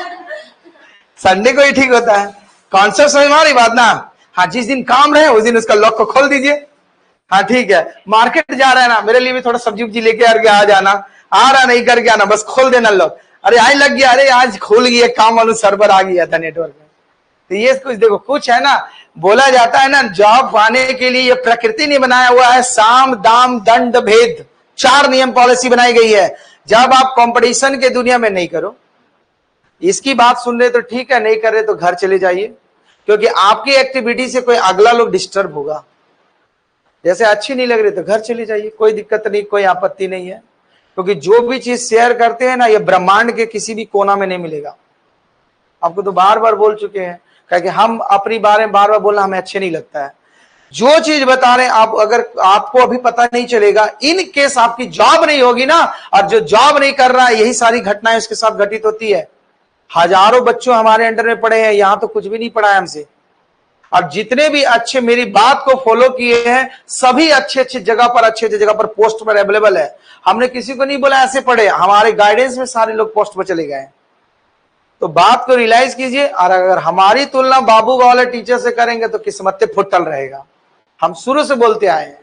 संडे को ही ठीक होता है। कॉन्सेप्ट समझ में आ रही बात ना। हाँ, जिस दिन काम रहे उस दिन उसका लॉक को खोल दीजिए। हाँ ठीक है, मार्केट जा रहा है ना, मेरे लिए भी थोड़ा सब्जी उब्जी लेके आ जाना, आ रहा नहीं करके आना, बस खोल देना लॉक। अरे आज लग गया, अरे आज खुल गया, काम वालों सर्वर आ गया था नेटवर्क में। तो ये कुछ देखो, कुछ है ना, बोला जाता है ना, जॉब पाने के लिए ये प्रकृति ने बनाया हुआ है साम दाम दंड भेद, 4 नियम पॉलिसी बनाई गई है। जब आप कंपटीशन के दुनिया में नहीं करो, इसकी बात सुन रहे तो ठीक है, नहीं कर रहे तो घर चले जाइए, क्योंकि आपकी एक्टिविटी से कोई अगला लोग डिस्टर्ब होगा। जैसे अच्छी नहीं लग रही तो घर चले जाइए, कोई दिक्कत नहीं, कोई आपत्ति नहीं है। क्योंकि जो भी चीज शेयर करते हैं ना, ये ब्रह्मांड के किसी भी कोना में नहीं मिलेगा। आपको तो बार बार बोल चुके हैं, क्योंकि हम अपनी बारे में बार बार बोलना हमें अच्छे नहीं लगता है। जो चीज बता रहे हैं आप, अगर आपको अभी पता नहीं चलेगा, इन केस आपकी जॉब नहीं होगी ना, और जो जॉब नहीं कर रहा है यही सारी घटनाएं उसके साथ घटित होती है। हजारों बच्चों हमारे अंडर में पढ़े हैं, यहां तो कुछ भी नहीं पढ़ा है हमसे। और जितने भी अच्छे मेरी बात को फॉलो किए हैं, सभी अच्छे अच्छे जगह पर पोस्ट पर अवेलेबल है। हमने किसी को नहीं बोला ऐसे पढ़े, हमारे गाइडेंस में सारे लोग पोस्ट पर चले गए। तो बात को रियलाइज कीजिए, और अगर हमारी तुलना बाबू वाले टीचर से करेंगे तो किस्मत फुटल रहेगा। हम शुरू से बोलते आए हैं,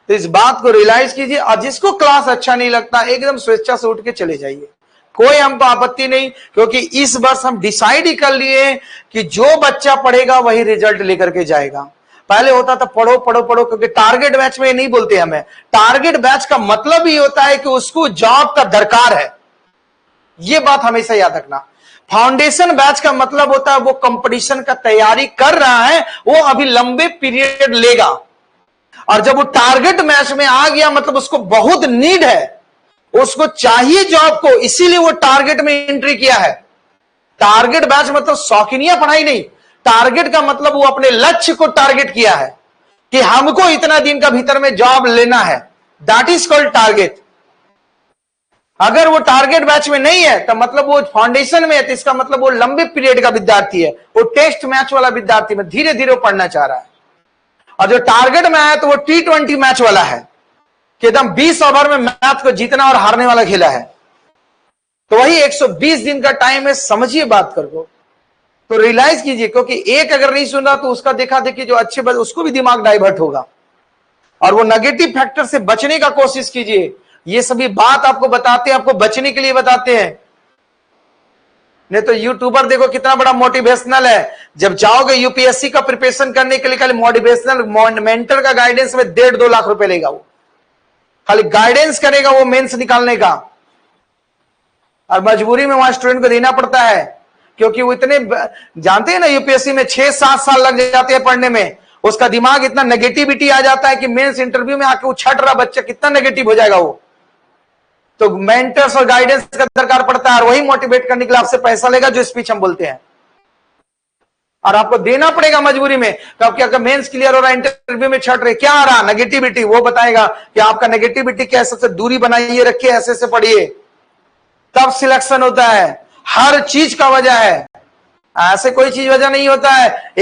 तो इस बात को रियलाइज कीजिए। और जिसको क्लास अच्छा नहीं लगता, एकदम स्वेच्छा से उठ के चले जाइए, कोई हमको आपत्ति नहीं। क्योंकि इस वर्ष हम डिसाइड ही कर लिए कि जो बच्चा पढ़ेगा वही रिजल्ट लेकर के जाएगा। पहले होता था पढ़ो पढ़ो पढ़ो, क्योंकि टारगेट बैच में नहीं बोलते हमें। टारगेट बैच का मतलब ही होता है कि उसको जॉब का दरकार है, ये बात हमेशा याद रखना। फाउंडेशन बैच का मतलब होता है वो कंपटीशन का तैयारी कर रहा है, वो अभी लंबे पीरियड लेगा। और जब वो टारगेट मैच में आ गया, मतलब उसको बहुत नीड है, उसको चाहिए जॉब को, इसीलिए वो टारगेट में एंट्री किया है। टारगेट बैच मतलब शौकीनिया पढ़ाई नहीं, टारगेट का मतलब वो अपने लक्ष्य को टारगेट किया है कि हमको इतना दिन का भीतर में जॉब लेना है। That is called target. अगर वो टारगेट बैच में नहीं है तो मतलब वो फाउंडेशन में है, तो इसका मतलब वो लंबे पीरियड का विद्यार्थी है, वो टेस्ट मैच वाला विद्यार्थी में धीरे धीरे पढ़ना चाह रहा है। और जो टारगेट में आया तो वो T20 मैच वाला है कि एकदम 20 ओवर में मैच को जीतना और हारने वाला खेला है। तो वही 120 दिन का टाइम है, समझिए बात कर को। तो रियलाइज कीजिए, क्योंकि एक अगर नहीं सुन रहा तो उसका देखा देखी जो अच्छे उसको भी दिमाग डाइवर्ट होगा, और वो नेगेटिव फैक्टर से बचने का कोशिश कीजिए। ये सभी बात आपको बताते हैं, आपको बचने के लिए बताते हैं। नहीं तो यूट्यूबर देखो कितना बड़ा मोटिवेशनल है, जब जाओगे यूपीएससी का प्रिपरेशन करने के लिए खाली मोटिवेशनल मेंटर का गाइडेंस में 1.5-2 लाख रुपए लेगा, वो खाली गाइडेंस करेगा वो मेंस निकालने का, और मजबूरी में वहां स्टूडेंट को देना पड़ता है, क्योंकि वो इतने जानते हैं ना यूपीएससी में 6-7 साल लग जाते हैं पढ़ने में, उसका दिमाग इतना नेगेटिविटी आ जाता है कि मेंस इंटरव्यू में आके वो छट रहा बच्चा कितना नेगेटिव हो जाएगा वो। तो मेंटर्स और गाइडेंस का दरकार पड़ता है, और वही मोटिवेट करने के लिए आपसे पैसा लेगा, जो स्पीच हम बोलते हैं, और आपको देना पड़ेगा मजबूरी में। क्योंकि अगर मेंस क्लियर हो रहा है, इंटरव्यू में छट रहे, क्या आ रहा नेगेटिविटी, वो बताएगा कि आपका नेगेटिविटी क्या है, सबसे दूरी बनाइए रखिए, ऐसे से पढ़िए, तब सिलेक्शन होता है। हर चीज का वजह है, ऐसे कोई चीज वजह नहीं होता है।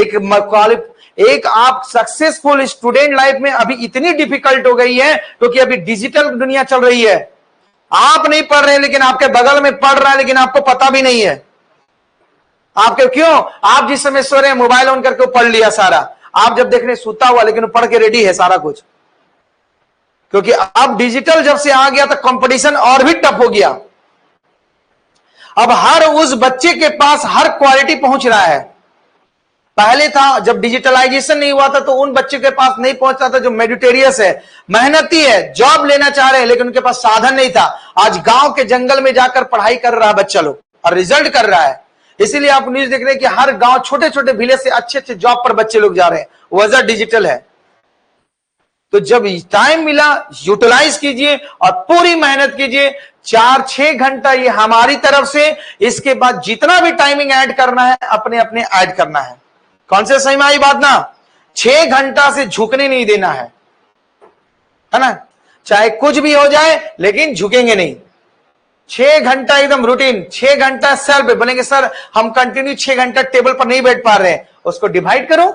एक आप सक्सेसफुल स्टूडेंट लाइफ में अभी इतनी डिफिकल्ट हो गई है क्योंकि अभी डिजिटल दुनिया चल रही है। आप नहीं पढ़ रहे लेकिन आपके बगल में पढ़ रहा है, लेकिन आपको पता भी नहीं है। आपके क्यों, आप जिस समय सो रहे हैं मोबाइल ऑन करके पढ़ लिया सारा, आप जब देख रहे सुता हुआ लेकिन पढ़ के रेडी है सारा कुछ, क्योंकि अब डिजिटल जब से आ गया तो कंपटीशन और भी टफ हो गया। अब हर उस बच्चे के पास हर क्वालिटी पहुंच रहा है। पहले था जब डिजिटलाइजेशन नहीं हुआ था तो उन बच्चे के पास नहीं पहुंचता था जो मेरिटोरियस है, मेहनती है, जॉब लेना चाह रहे हैं, लेकिन उनके पास साधन नहीं था। आज गांव के जंगल में जाकर पढ़ाई कर रहा है बच्चा लोग और रिजल्ट कर रहा है। इसीलिए आप न्यूज देख रहे हैं कि हर गांव छोटे छोटे विलेज से अच्छे अच्छे जॉब पर बच्चे लोग जा रहे हैं, वजह डिजिटल है। तो जब टाइम मिला यूटिलाइज कीजिए और पूरी मेहनत कीजिए। 4-6 घंटा ये हमारी तरफ से, इसके बाद जितना भी टाइमिंग ऐड करना है अपने अपने ऐड करना है। कौन से सही में आई बात ना, 6 घंटा से झुकने नहीं देना है ना, चाहे कुछ भी हो जाए लेकिन झुकेंगे नहीं। 6 घंटा एकदम रूटीन, 6 घंटा सेल्फ। बोलेंगे सर हम कंटिन्यू 6 घंटा टेबल पर नहीं बैठ पा रहे हैं, उसको डिवाइड करो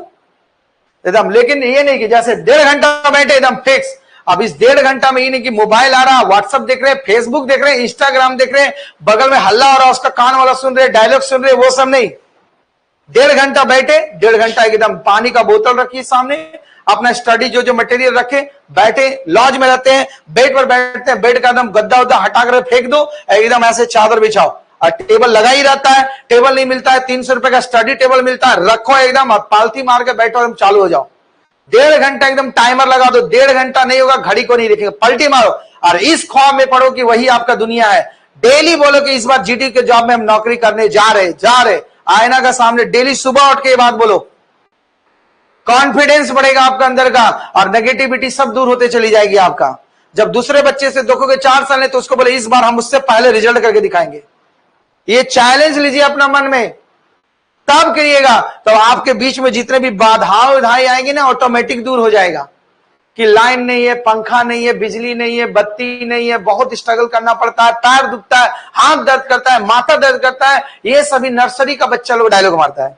एकदम। लेकिन ये नहीं कि जैसे 1.5 घंटा बैठे एकदम फिक्स। अब इस 1.5 घंटा में ये नहीं कि मोबाइल आ रहा, व्हाट्सएप देख रहे हैं, फेसबुक देख रहे हैं, इंस्टाग्राम देख रहे हैं, बगल में हल्ला हो रहा उसका कान वाला सुन रहे, डायलॉग सुन रहे, वो सब नहीं। 1.5 घंटा बैठे, 1.5 घंटा एकदम पानी का बोतल रखिए सामने, अपना स्टडी जो जो मटेरियल रखे, बैठे। लॉज में रहते हैं, बेड पर बैठते हैं, बेड का एकदम गद्दा उद्दा हटा कर फेंक दो, एकदम ऐसे चादर बिछाओ, और टेबल लगा ही रहता है। टेबल नहीं मिलता है, 300 रुपए का स्टडी टेबल मिलता है, रखो एकदम, और पालथी मार के बैठो, एकदम चालू हो जाओ। 1.5 घंटा एकदम टाइमर लगा दो, 1.5 घंटा नहीं होगा घड़ी को नहीं देखेंगे, पलटी मारो और इस ख्वाब में पढ़ो कि वही आपका दुनिया है। डेली बोलो कि इस बार जीटी के जॉब में हम नौकरी करने जा रहे। आईना का सामने डेली सुबह उठ के ये बात बोलो, कॉन्फिडेंस बढ़ेगा आपका अंदर का, और नेगेटिविटी सब दूर होते चली जाएगी आपका। जब दूसरे बच्चे से देखोगे 4 साल है तो उसको बोले इस बार हम उससे पहले रिजल्ट करके दिखाएंगे। ये चैलेंज लीजिए अपना मन में, तब करिएगा तो आपके बीच में जितने भी बाधाएं आएंगी ना ऑटोमेटिक दूर हो जाएगा। कि लाइन नहीं है, पंखा नहीं है, बिजली नहीं है, बत्ती नहीं है, बहुत स्ट्रगल करना पड़ता है, पैर दुखता है, हाथ दर्द करता है, माथा दर्द करता है। ये सभी नर्सरी का बच्चा लोग डायलॉग मारता है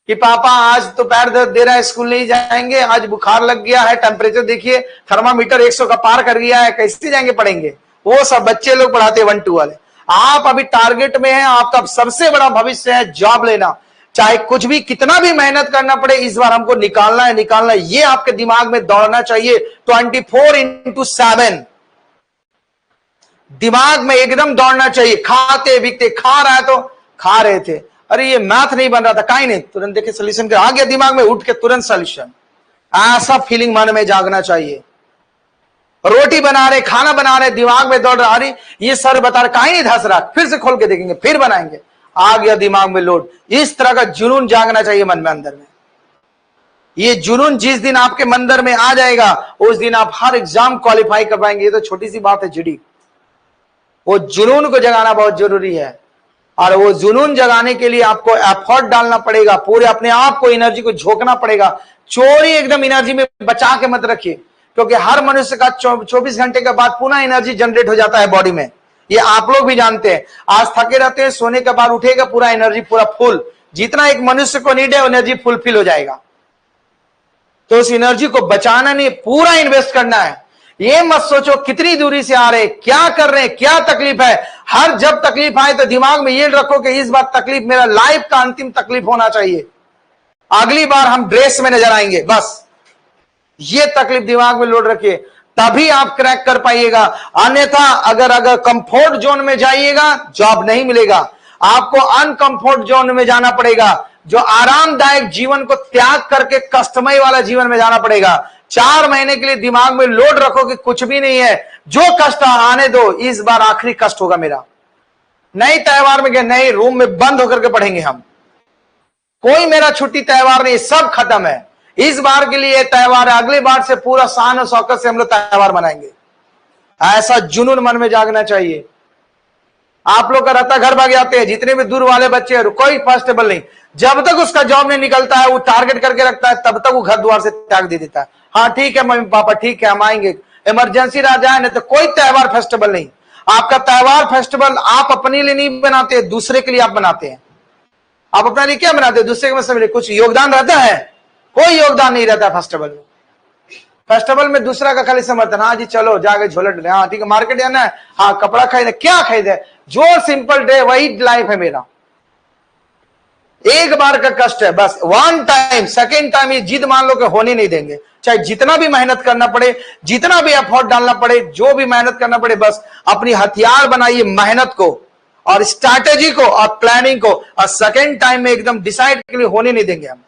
कि पापा आज तो पैर दर्द दे रहा है, स्कूल नहीं जाएंगे, आज बुखार लग गया है, टेम्परेचर देखिए थर्मामीटर 100 का पार कर गया है, कैसे जाएंगे पढ़ेंगे। वो सब बच्चे लोग पढ़ाते 1-2 वाले। आप अभी टारगेट में हैं, आपका सबसे बड़ा भविष्य है जॉब लेना, चाहे कुछ भी कितना भी मेहनत करना पड़े, इस बार हमको निकालना है। ये आपके दिमाग में दौड़ना चाहिए 24/7 दिमाग में एकदम दौड़ना चाहिए। खाते बिकते, खा रहा है तो खा रहे थे, अरे ये मैथ नहीं बन रहा था, काई नहीं, तुरंत देखे सोल्यूशन आ गया दिमाग में, उठ के तुरंत सोल्यूशन। ऐसा फीलिंग मन में जागना चाहिए। रोटी बना रहे, खाना बना रहे, दिमाग में दौड़ रहा, अरे ये सर बता रहे, काहे नहीं धस रहा, फिर से खोल के देखेंगे, फिर बनाएंगे, आ गया दिमाग में लोड। इस तरह का जुनून जागना चाहिए मन में, अंदर में। ये जुनून जिस दिन आपके मंदिर में आ जाएगा उस दिन आप हर एग्जाम क्वालिफाई कर पाएंगे। ये तो छोटी सी बात है जीडी, वो जुनून को जगाना बहुत जरूरी है, और वो जुनून जगाने के लिए आपको एफर्ट डालना पड़ेगा, पूरे अपने आप को एनर्जी को झोंकना पड़ेगा। चोरी एकदम एनर्जी में बचा के मत रखिए, क्योंकि हर मनुष्य का 24 घंटे के बाद पुनः एनर्जी जनरेट हो जाता है बॉडी में, ये आप लोग भी जानते हैं। आज थके रहते हैं, सोने के बाद उठेगा पूरा एनर्जी पूरा फुल, जितना एक मनुष्य को नीड है एनर्जी फुलफिल हो जाएगा। तो उस एनर्जी को बचाना नहीं, पूरा इन्वेस्ट करना है। ये मत सोचो कितनी दूरी से आ रहे, क्या कर रहे हैं, क्या तकलीफ है। हर जब तकलीफ आए तो दिमाग में ये रखो कि इस बार तकलीफ मेरा लाइफ का अंतिम तकलीफ होना चाहिए, अगली बार हम ड्रेस में नजर आएंगे, बस ये तकलीफ दिमाग में लोड रखिए, तभी आप क्रैक कर पाइएगा। अन्यथा अगर कंफर्ट जोन में जाइएगा जॉब नहीं मिलेगा, आपको अनकंफर्ट जोन में जाना पड़ेगा, जो आरामदायक जीवन को त्याग करके कष्टमय वाला जीवन में जाना पड़ेगा। 4 महीने के लिए दिमाग में लोड रखो कि कुछ भी नहीं है, जो कष्ट आने दो, इस बार आखिरी कष्ट होगा मेरा, नई त्योहार में गए, नए रूम में बंद होकर के पढ़ेंगे हम, कोई मेरा छुट्टी त्योहार नहीं, सब खत्म है, इस बार के लिए त्योहार है, अगली बार से पूरा शान और शौकत से हम लोग त्योहार मनाएंगे। ऐसा जुनून मन में जागना चाहिए। आप लोग का रहता घर भाग जाते हैं, जितने भी दूर वाले बच्चे हैं, कोई फर्स्टेबल नहीं, जब तक उसका जॉब नहीं निकलता है, वो टारगेट करके रखता है, तब तक वो घर द्वार से त्याग दे देता है। हाँ ठीक है मम्मी पापा, ठीक है हम आएंगे, इमरजेंसी रह जाए नहीं तो कोई त्योहार फेस्टिवल नहीं। आपका त्योहार फेस्टिवल आप अपने लिए नहीं बनाते, दूसरे के लिए आप बनाते हैं। आप अपने लिए क्या बनाते हैं, दूसरे के मतलब कुछ योगदान रहता है? कोई योगदान नहीं रहता फेस्टिवल में। फेस्टिवल में दूसरा का खाली समर्थन, हाँ जी चलो जाके झोलट ले, हाँ ठीक है मार्केट जाना है, हाँ कपड़ा खरीदे, क्या खरीदे, जो सिंपल डे वही लाइफ है मेरा। एक बार का कष्ट है बस, वन टाइम, सेकेंड टाइम ये जिद मान लो कि होने नहीं देंगे, चाहे जितना भी मेहनत करना पड़े, जितना भी एफर्ट डालना पड़े, जो भी मेहनत करना पड़े, बस अपनी हथियार बनाइए मेहनत को और स्ट्रैटेजी को और प्लानिंग को, और सेकेंड टाइम में एकदम डिसाइड के लिए होने नहीं देंगे हम।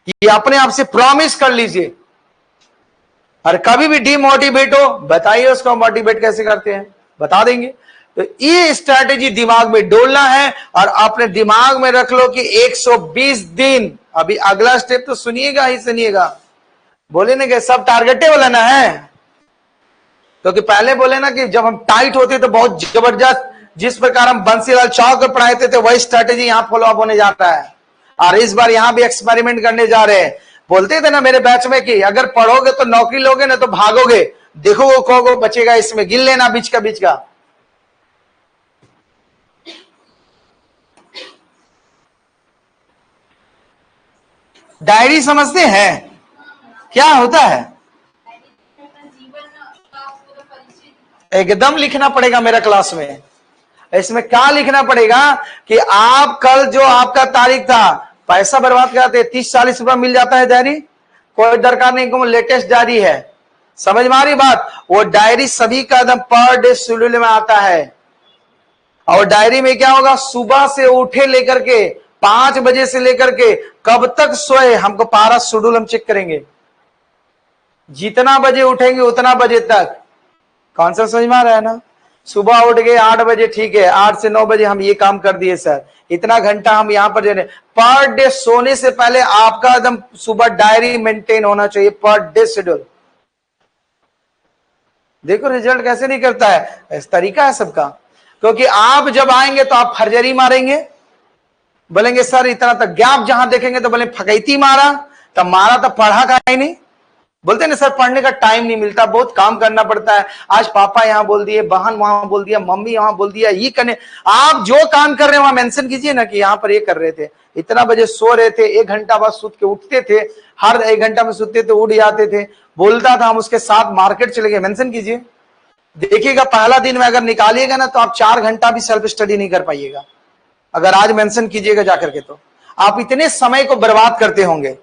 ये अपने आप से प्रॉमिस कर लीजिए। और कभी भी डिमोटिवेट हो, बताइए उसको मोटिवेट कैसे करते हैं, बता देंगे। तो ये स्ट्रैटेजी दिमाग में डोलना है और अपने दिमाग में रख लो कि 120 दिन, अभी अगला स्टेप तो सुनिएगा ही सुनिएगा, बोले ना कि सब टारगेटेबल है ना है, क्योंकि पहले बोले ना कि जब हम टाइट होते तो बहुत जबरदस्त, जिस प्रकार हम बंसीलाल चौक पर पढ़ाते थे वही स्ट्रैटेजी यहां फॉलो अप होने जा रहा है। और इस बार यहां भी एक्सपेरिमेंट करने जा रहे हैं। बोलते थे ना मेरे बैच में कि अगर पढ़ोगे तो नौकरी लोगे ना तो भागोगे, देखो वो कहोगे बचेगा, इसमें गिन लेना बीच का। डायरी समझते हैं क्या होता है? एकदम लिखना पड़ेगा मेरा क्लास में। इसमें क्या लिखना पड़ेगा कि आप कल जो आपका तारीख था, पैसा बर्बाद कराते, 30-40 रुपया मिल जाता है डायरी, कोई दरकार नहीं कि लेटेस्ट डायरी है, समझ में आ रही बात। वो डायरी सभी का एकदम पर डे शेड्यूल में आता है। और डायरी में क्या होगा, सुबह से उठे लेकर के 5 बजे से लेकर के कब तक सोए, हमको पारा शेड्यूल हम चेक करेंगे, जितना बजे उठेंगे उतना बजे तक। कौन सा समझ में आ रहा है ना? सुबह उठ गए 8 बजे, ठीक है 8 से 9 बजे हम ये काम कर दिए सर, इतना घंटा हम यहां पर देने। पर डे सोने से पहले आपका एकदम सुबह डायरी मेंटेन होना चाहिए, पर डे शेड्यूल। देखो रिजल्ट कैसे नहीं करता है, इस तरीका है सबका। क्योंकि आप जब आएंगे तो आप फर्जरी मारेंगे, बोलेंगे सर इतना तक गैप, जहां देखेंगे तो बोले फकैती मारा, तब मारा तो पढ़ा का ही नहीं। बोलते ना सर पढ़ने का टाइम नहीं मिलता, बहुत काम करना पड़ता है, आज पापा यहाँ बोल दिए, बहन वहां बोल दिया, मम्मी वहां बोल दिया, ये करने। आप जो काम कर रहे हैं वहां मेंशन कीजिए ना कि यहाँ पर ये कर रहे थे, इतना बजे सो रहे थे, 1 घंटा बाद सूत के उठते थे, हर 1 घंटा में सोते थे, उठ जाते थे, बोलता था हम उसके साथ मार्केट चले गए, मेंशन कीजिए। देखिएगा पहला दिन में अगर निकालिएगा ना तो आप 4 घंटा भी सेल्फ स्टडी नहीं कर पाइएगा। अगर आज मेंशन कीजिएगा जाकर के तो आप इतने समय को बर्बाद करते होंगे।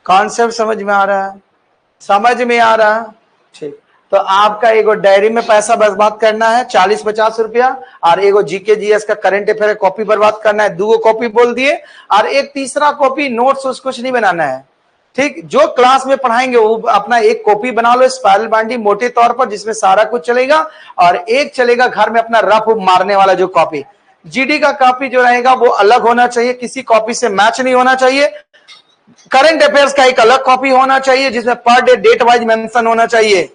कॉन्सेप्ट समझ में आ रहा है? समझ में आ रहा है? ठीक। तो आपका एगो डायरी में पैसा बर्बाद करना है 40-50 रुपया, और एगो जीके जीएस का करंट अफेयर कॉपी बर्बाद करना है, 2 कॉपी बोल दिए, और एक तीसरा कॉपी नोट्स कुछ नहीं बनाना है। ठीक, जो क्लास में पढ़ाएंगे वो अपना एक कॉपी बना लो, स्पाइरल बाइंडिंग मोटे तौर पर, जिसमें सारा कुछ चलेगा, और एक चलेगा घर में अपना रफ मारने वाला जो कॉपी। जीडी का कॉपी जो रहेगा वो अलग होना चाहिए, किसी कॉपी से मैच नहीं होना चाहिए। करंट अफेयर्स का एक अलग कॉपी होना चाहिए जिसमें per day date wise mention होना चाहिए।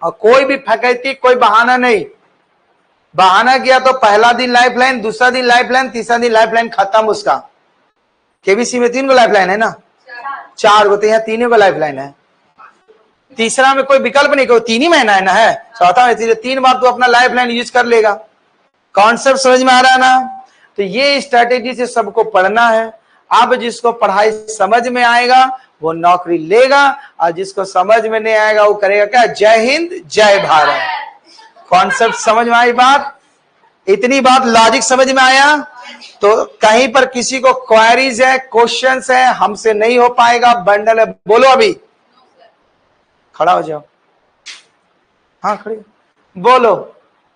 और कोई भी फैकल्टी कोई बहाना नहीं, बहाना किया तो पहला दिन लाइफलाइन, दूसरा दिन लाइफलाइन, तीसरा दिन लाइफलाइन खत्म उसका। केबीसी में 3 गो लाइफलाइन है ना, 4 गो, तो यहाँ 3 गो लाइफलाइन है। तीसरा में कोई विकल्प नहीं, कोई 3 ही महीना है ना, है चौथा में 3 बार तो अपना लाइफलाइन यूज कर लेगा। कॉन्सेप्ट समझ में आ रहा है ना? तो ये स्ट्रैटेजी से सबको पढ़ना है अब जिसको पढ़ाई समझ में आएगा वो नौकरी लेगा, और जिसको समझ में नहीं आएगा वो करेगा क्या? जय हिंद जय भारत। कॉन्सेप्ट समझ में आई बात? इतनी बात लॉजिक समझ में आया? तो कहीं पर किसी को क्वेरीज है, क्वेश्चंस है, हमसे नहीं हो पाएगा, बंडल है, बोलो अभी खड़ा हो जाओ। हाँ खड़ी बोलो,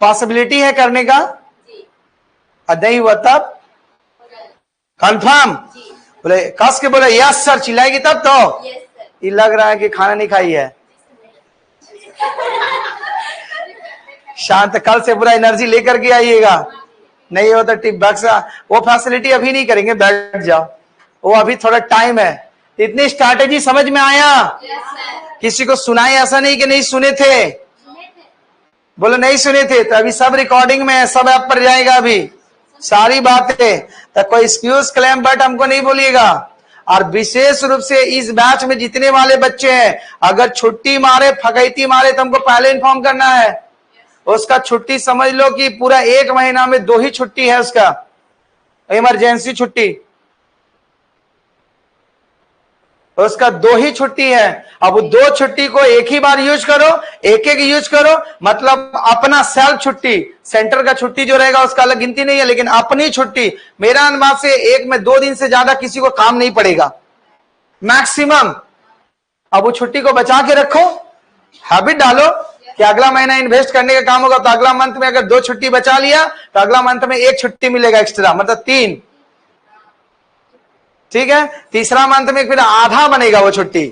पॉसिबिलिटी है करने का? नहीं हुआ तब कंफर्म? बोले कस के बोले यस सर, चिल्लाएगी तब तो। ये लग रहा है कि खाना नहीं खाई है। शांत, कल से पूरा एनर्जी लेकर के आइएगा। नहीं हो तो टिप बक्स, वो फैसिलिटी अभी नहीं करेंगे, बैठ जाओ, वो अभी थोड़ा टाइम है। इतनी स्ट्रैटेजी समझ में आया? किसी को सुनाई ऐसा नहीं कि नहीं सुने थे? बोलो नहीं सुने थे, तो अभी सब रिकॉर्डिंग में है, सब ऐप पर जाएगा अभी सारी बातें। तो कोई एक्सक्यूज क्लेम बट हमको नहीं बोलिएगा। और विशेष रूप से इस बैच में जितने वाले बच्चे हैं, अगर छुट्टी मारे, फगैती मारे, तो हमको पहले इन्फॉर्म करना है। उसका छुट्टी समझ लो कि पूरा 1 महीना में 2 ही छुट्टी है उसका, इमरजेंसी छुट्टी, उसका 2 ही छुट्टी है। अब वो 2 छुट्टी को एक ही बार यूज करो, एक यूज करो, मतलब अपना सेल्फ छुट्टी। सेंटर का छुट्टी जो रहेगा उसका अलग गिनती नहीं है, लेकिन अपनी छुट्टी, मेरा अनुमान से 1 में 2 दिन से ज्यादा किसी को काम नहीं पड़ेगा मैक्सिमम। अब वो छुट्टी को बचा के रखो, हैबिट डालो कि अगला महीना इन्वेस्ट करने का काम होगा, तो अगला मंथ में अगर 2 छुट्टी बचा लिया तो अगला मंथ में 1 छुट्टी मिलेगा एक्स्ट्रा, मतलब 3। ठीक है, तीसरा मंथ में फिर आधा बनेगा वो छुट्टी।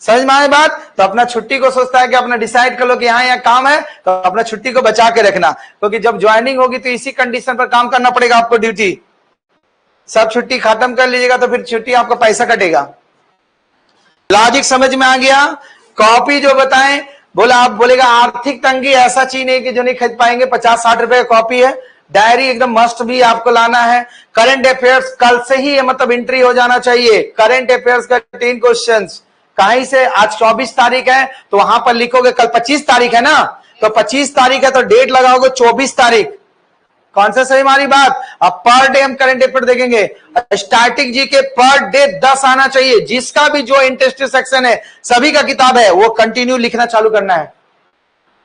समझ में आए बात? तो अपना छुट्टी को सोचता है कि अपना डिसाइड कर लो कि यहाँ काम है, तो अपना छुट्टी को बचा के रखना, क्योंकि जब ज्वाइनिंग होगी तो इसी कंडीशन पर काम करना पड़ेगा आपको, ड्यूटी। सब छुट्टी खत्म कर लीजिएगा तो फिर छुट्टी आपका पैसा कटेगा। लॉजिक समझ में आ गया? कॉपी जो बताएं, बोला आप बोलेगा आर्थिक तंगी ऐसा चीज नहीं कि जो नहीं खरीद पाएंगे, 50-60 रुपए का कॉपी है। डायरी एकदम मस्ट भी आपको लाना है। करंट अफेयर्स कल से ही मतलब एंट्री हो जाना चाहिए। करंट अफेयर्स का 3 क्वेश्चंस कहीं से, आज 24 तारीख है तो वहां पर लिखोगे, कल 25 तारीख है ना, तो 25 तारीख है तो डेट लगाओगे 24 तारीख। कौन सा सही हमारी बात? अब पर डे हम करंट अफेयर देखेंगे। स्टैटिक जी के पर डे 10 आना चाहिए। जिसका भी जो इंटरेस्टेड सेक्शन है, सभी का किताब है, वो कंटिन्यू लिखना चालू करना है।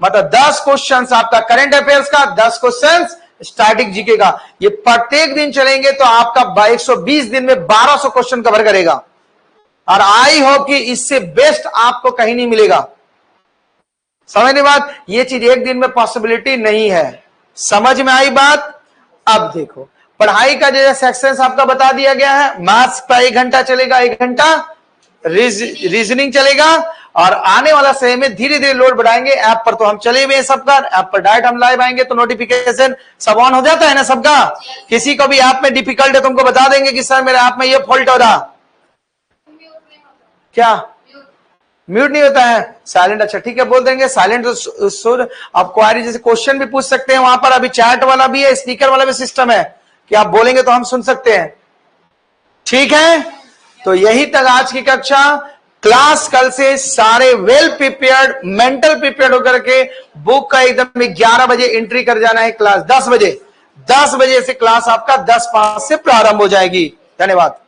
मतलब 10 क्वेश्चंस आपका करंट अफेयर्स का, 10 क्वेश्चंस स्टैटिक जीके का। ये प्रत्येक दिन चलेंगे तो आपका 120 दिन में 1200 क्वेश्चन कवर करेगा। और आई होप कि इससे बेस्ट आपको कहीं नहीं मिलेगा। समझने बात? ये चीज एक दिन में पॉसिबिलिटी नहीं है। समझ में आई बात? अब देखो, पढ़ाई का जो सेक्शन आपका बता दिया गया है। मैथ्स का 1 घंटा चलेगा, 1 घंटा रीजनिंग चलेगा, और आने वाला समय में धीरे धीरे लोड बढ़ाएंगे। ऐप पर तो हम चले हुए हैं सबका, ऐप पर डायरेक्ट हम लाइव आएंगे तो नोटिफिकेशन सब ऑन हो जाता है ना सबका। किसी को भी ऐप में डिफिकल्ट है तुमको बता देंगे कि सर मेरे ऐप में ये फॉल्ट हो रहा। क्या म्यूट नहीं होता है? साइलेंट, अच्छा ठीक है बोल देंगे साइलेंट। तो सुर आप क्वारी जैसे क्वेश्चन भी पूछ सकते हैं वहां पर। अभी चैट वाला भी है, स्पीकर वाला भी सिस्टम है कि आप बोलेंगे तो हम सुन सकते हैं। ठीक है, तो यही तक आज की कक्षा। क्लास कल से सारे वेल प्रिपेयर्ड, मेंटल प्रिपेयर्ड होकर के बुक का एकदम 11 बजे एंट्री कर जाना है। क्लास 10 बजे से क्लास आपका 10:05 से प्रारंभ हो जाएगी। धन्यवाद।